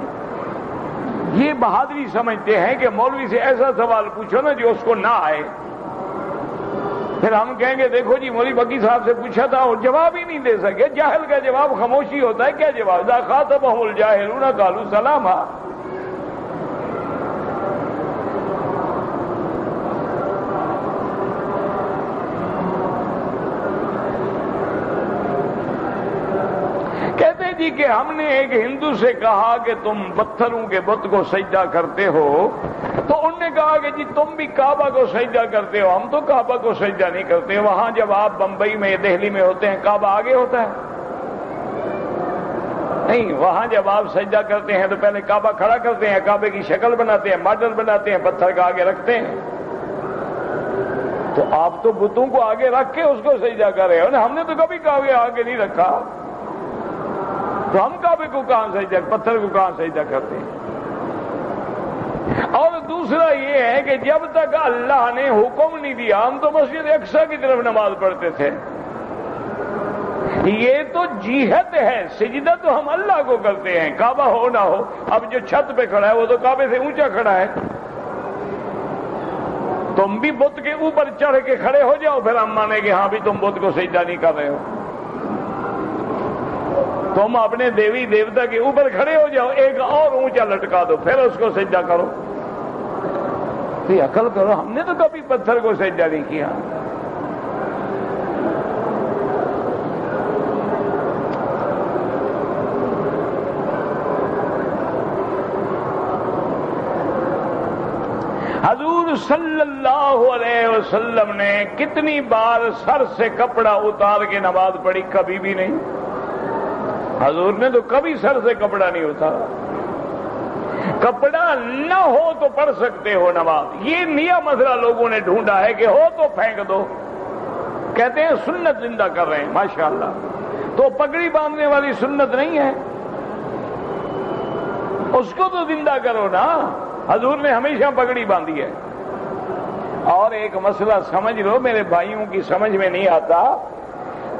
یہ بہادری سمجھتے ہیں کہ مولوی سے ایسا سوال پوچھو نا جو اس کو نہ آئے. پھر ہم کہیں گے دیکھو جی مولوی بکی صاحب سے پوچھا تھا اور جواب ہی نہیں دے سکے. جاہل کا جواب خاموشی ہوتا ہے. کیا جواب؟ اذا خاطبهم الجاہلون قالوا سلاما. جی کہ ہم نے ایک ہندو سے کہا کہ تم پتھروں کے بت کو سجدہ کرتے ہو تو انہوں نے کہا کہ جی تم بھی کعبہ کو سجدہ کرتے ہو. ہم تو کعبہ کو سجدہ نہیں کرتے. وہاں جب آپ بمبئی میں دہلی میں ہوتے ہیں کعبہ آگے ہوتا ہے؟ نہیں. وہاں جب آپ سجدہ کرتے ہیں تو پہلے کعبہ کھڑا کرتے ہیں، کعبے کی شکل بناتے ہیں، ماڈل بناتے ہیں، پتھر کا آگے رکھتے ہیں. تو آپ تو بتوں کو آگے رکھ کے اس کو سجدہ کر رہے ہو نا. ہم نے تو کبھی کعبے آگے نہیں رکھا. تو ہم کعبے کو کہاں سجدہ، پتھر کو کہاں سجدہ کرتے ہیں؟ اور دوسرا یہ ہے کہ جب تک اللہ نے حکم نہیں دیا ہم تو مسجد اقصی کی طرف نماز پڑھتے تھے. یہ تو جہت ہے. سجدہ تو ہم اللہ کو کرتے ہیں کعبہ ہو نہ ہو. اب جو چھت پہ کھڑا ہے وہ تو کعبے سے اونچا کھڑا ہے. تم بھی بت کے اوپر چڑھ کے کھڑے ہو جاؤ پھر ہم مانیں کہ ہاں بھی تم بت کو سجدہ نہیں کر رہے ہو. تم اپنے دیوی دیوتا کے اوپر کھڑے ہو جاؤ، ایک اور اونچا لٹکا دو پھر اس کو سجدہ کرو. تو عقل کرو. ہم نے تو کبھی پتھر کو سجدہ نہیں کیا. حضور صلی اللہ علیہ وسلم نے کتنی بار سر سے کپڑا اتار کے نماز پڑھی؟ کبھی بھی نہیں. حضور نے تو کبھی سر سے کپڑا نہیں اتارا. کپڑا نہ ہو تو پڑھ سکتے ہو نماز. یہ نیا مسئلہ لوگوں نے ڈھونڈا ہے کہ ہو تو پھینک دو. کہتے ہیں سنت زندہ کر رہے ہیں. ماشاءاللہ. تو پگڑی باندھنے والی سنت نہیں ہے، اس کو تو زندہ کرو نا. حضور نے ہمیشہ پگڑی باندھی ہے. اور ایک مسئلہ سمجھ لو، میرے بھائیوں کی سمجھ میں نہیں آتا.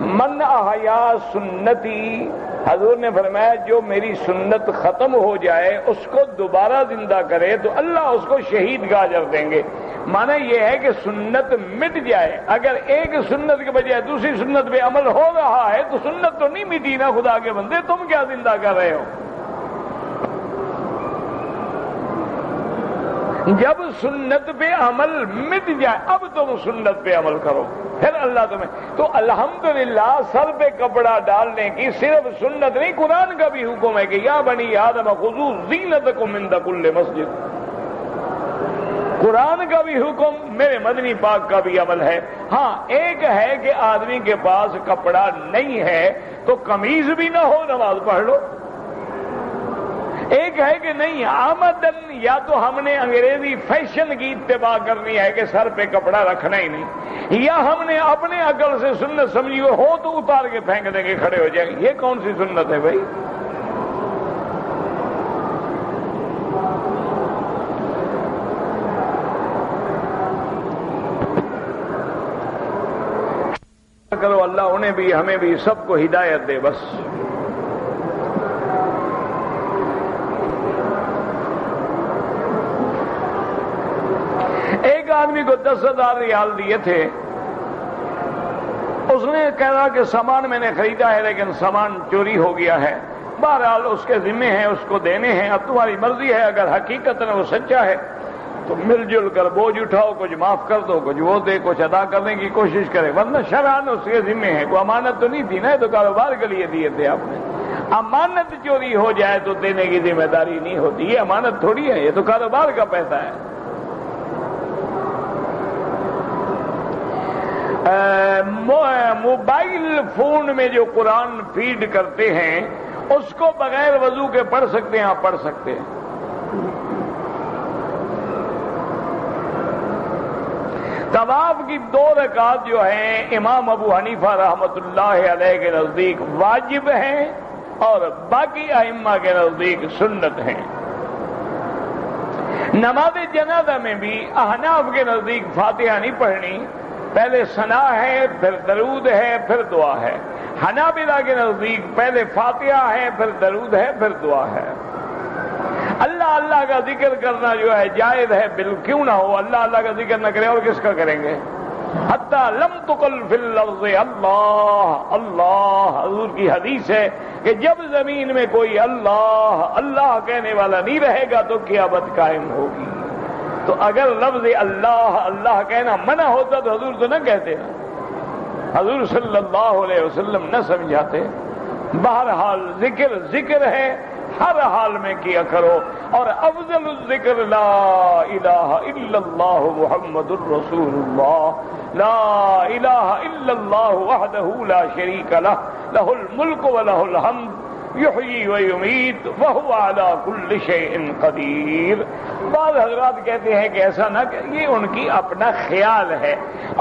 من احیا سنتی، حضور نے فرمایا جو میری سنت ختم ہو جائے اس کو دوبارہ زندہ کرے تو اللہ اس کو شہید کا اجر دیں گے. معنی یہ ہے کہ سنت مٹ جائے. اگر ایک سنت کے بجائے دوسری سنت پہ عمل ہو رہا ہے تو سنت تو نہیں مٹی نا. خدا کے بندے تم کیا زندہ کر رہے ہو؟ جب سنت پہ عمل مٹ جائے اب تم سنت پہ عمل کرو پھر اللہ تمہیں. تو الحمدللہ سر پہ کپڑا ڈالنے کی صرف سنت نہیں، قرآن کا بھی حکم ہے کہ یا بنی آدم خذوا زینتکم عند کل مسجد. قرآن کا بھی حکم، میرے مدنی پاک کا بھی عمل ہے. ہاں ایک ہے کہ آدمی کے پاس کپڑا نہیں ہے تو قمیض بھی نہ ہو نماز پڑھ لو. ایک ہے کہ نہیں آمدن، یا تو ہم نے انگریزی فیشن کی اتباع کرنی ہے کہ سر پہ کپڑا رکھنا ہی نہیں، یا ہم نے اپنے عقل سے سنت سمجھی ہو تو اتار کے پھینک دیں گے، کھڑے ہو جائیں گے۔ یہ کون سی سنت ہے بھائی؟ کرو اللہ انہیں بھی ہمیں بھی سب کو ہدایت دے بس۔ ایک آدمی کو 10,000 ریال دیے تھے، اس نے کہا کہ سامان میں نے خریدا ہے لیکن سامان چوری ہو گیا ہے، بہرحال اس کے ذمے ہیں، اس کو دینے ہیں، اب تمہاری مرضی ہے، اگر حقیقت میں وہ سچا ہے تو مل جل کر بوجھ اٹھاؤ، کچھ معاف کر دو، کچھ وہ دے، کچھ ادا کرنے کی کوشش کرے، ورنہ شرعاً اس کے ذمے ہے، کوئی امانت تو نہیں تھی نا، یہ تو کاروبار کے لیے دیے تھے آپ نے۔ امانت چوری ہو جائے تو دینے کی ذمہ داری نہیں ہوتی، یہ امانت تھوڑی ہے، یہ تو کاروبار کا پیسہ ہے۔ موبائل فون میں جو قرآن فیڈ کرتے ہیں اس کو بغیر وضو کے پڑھ سکتے ہیں؟ آپ پڑھ سکتے ہیں۔ طواف کی 2 رکعات جو ہیں امام ابو حنیفہ رحمۃ اللہ علیہ کے نزدیک واجب ہیں اور باقی ائمہ کے نزدیک سنت ہیں۔ نماز جنازہ میں بھی احناف کے نزدیک فاتحہ نہیں پڑھنی، پہلے ثنا ہے، پھر درود ہے، پھر دعا ہے۔ حنابلہ کے نزدیک پہلے فاتحہ ہے، پھر درود ہے، پھر دعا ہے۔ اللہ اللہ کا ذکر کرنا جو ہے جائز ہے، کیوں نہ ہو، اللہ اللہ کا ذکر نہ کرے اور کس کا کریں گے؟ حتی لم تقل فی اللفظ اللہ اللہ، حضور کی حدیث ہے کہ جب زمین میں کوئی اللہ اللہ کہنے والا نہیں رہے گا تو قیامت قائم ہوگی۔ تو اگر لفظ اللہ اللہ کہنا منع ہوتا تو حضور تو نہ کہتے نا، حضور صلی اللہ علیہ وسلم نہ سمجھاتے۔ بہرحال ذکر ذکر ہے، ہر حال میں کیا کرو، اور افضل الذکر لا الہ الا اللہ محمد الرسول اللہ، لا الہ الا اللہ وحدہ لا شریک لہ، لہ الملک ولہ الحمد یحیی و یمیت وہو علی کل شیء قدیر۔ بعض حضرات کہتے ہیں کہ ایسا نہ کہ یہ ان کی اپنا خیال ہے،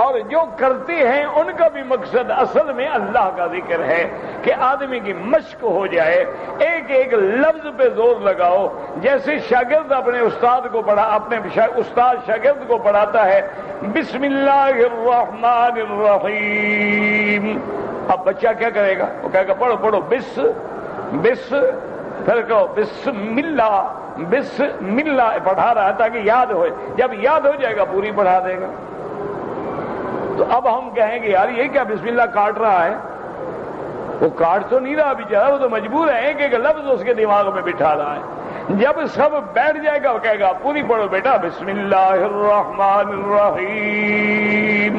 اور جو کرتے ہیں ان کا بھی مقصد اصل میں اللہ کا ذکر ہے کہ آدمی کی مشق ہو جائے، ایک ایک لفظ پہ زور لگاؤ، جیسے شاگرد اپنے استاد کو اپنے استاد شاگرد کو پڑھاتا ہے بسم اللہ الرحمن الرحیم، اب بچہ کیا کرے گا؟ وہ کہے گا پڑھو پڑھو بس بس، پھر کہو بسم اللہ پڑھا رہا ہے تاکہ یاد ہوئے، جب یاد ہو جائے گا پوری پڑھا دے گا۔ تو اب ہم کہیں گے یار یہ کیا بسم اللہ کاٹ رہا ہے؟ وہ کاٹ تو نہیں رہا بیچارہ، وہ تو مجبور ہے کہ ایک لفظ اس کے دماغ میں بٹھا رہا ہے۔ جب سب بیٹھ جائے گا وہ کہے گا پوری پڑھو بیٹا بسم اللہ الرحمن الرحیم۔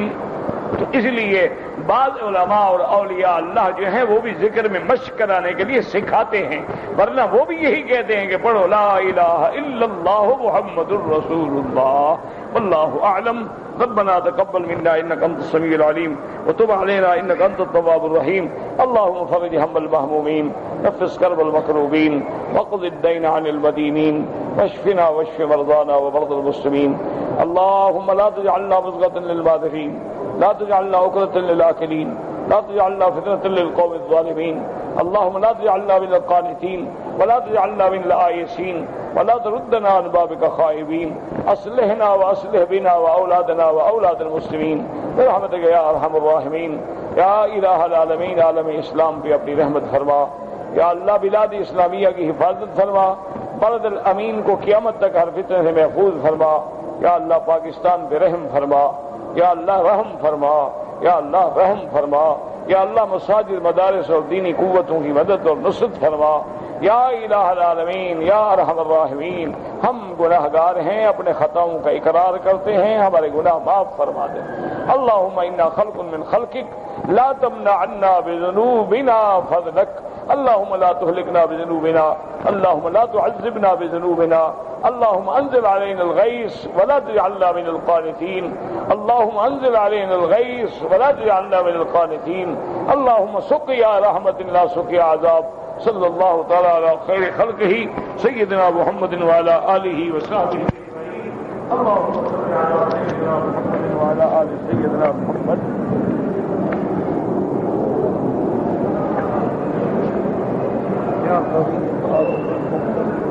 تو اس لیے بعض علماء اور اولیاء اللہ جو ہیں وہ بھی ذکر میں مشق کرانے کے لیے سکھاتے ہیں، ورنہ وہ بھی یہی کہتے ہیں کہ پڑھو لا الہ الا اللہ محمد الرسول اللہ، واللہ اعلم۔ ربنا تقبل منا انك انت السميع العليم وتب علينا انك انت التواب الرحيم، اللهم فرج هم المهمومين، نفس كرب المكروبين، واقض الدين عن المدينين، واشفنا واشف مرضانا ومرضى المسلمين، اللهم لا تجعلنا مزغة للباطلين، لا تجعلنا عقدة للآكلين، لا تجعلنا فتنة للقوم الظالمين، اللهم لا تجعلنا من القانتين ولا تجعلنا من الآيسين ولا تردنا عن بابك خائبين، اصلحنا واصلح بنا واولادنا واولاد المسلمين برحمتك یا ارحم الراحمین۔ یا الہ العالمین، عالم اسلام پہ اپنی رحمت فرما، یا اللہ بلاد اسلامیہ کی حفاظت فرما، بلد الامین کو قیامت تک ہر فتنے سے محفوظ فرما، یا اللہ پاکستان پہ رحم فرما، یا اللہ رحم فرما، یا اللہ رحم فرما، یا اللہ مساجد مدارس اور دینی قوتوں کی مدد اور نصرت فرما، یا الہ العالمین یا ارحم الراحمین۔ ہم گناہگار ہیں، اپنے خطاؤں کا اقرار کرتے ہیں، ہمارے گناہ معاف فرما دے۔ اللہم انا خلق من خلقک لا تمنع عنا بذنوبنا فضلک، اللہم لا تہلکنا بذنوبنا، اللہم لا تعذبنا بذنوبنا، اللہم انزل علینا الغیث ولا تجعلنا من القانتین، اللہم انزل علینا الغیث ولا تجعلنا من القانتین، اللہم سقیا رحمت لا سقیا عذاب، صلی اللہ تعالی علی خیر خلقہ سیدنا محمد وعلی آلہ وصحبہ اجمعین. اللهم صل علی سیدنا محمد وعلی آل سیدنا محمد. یا قوی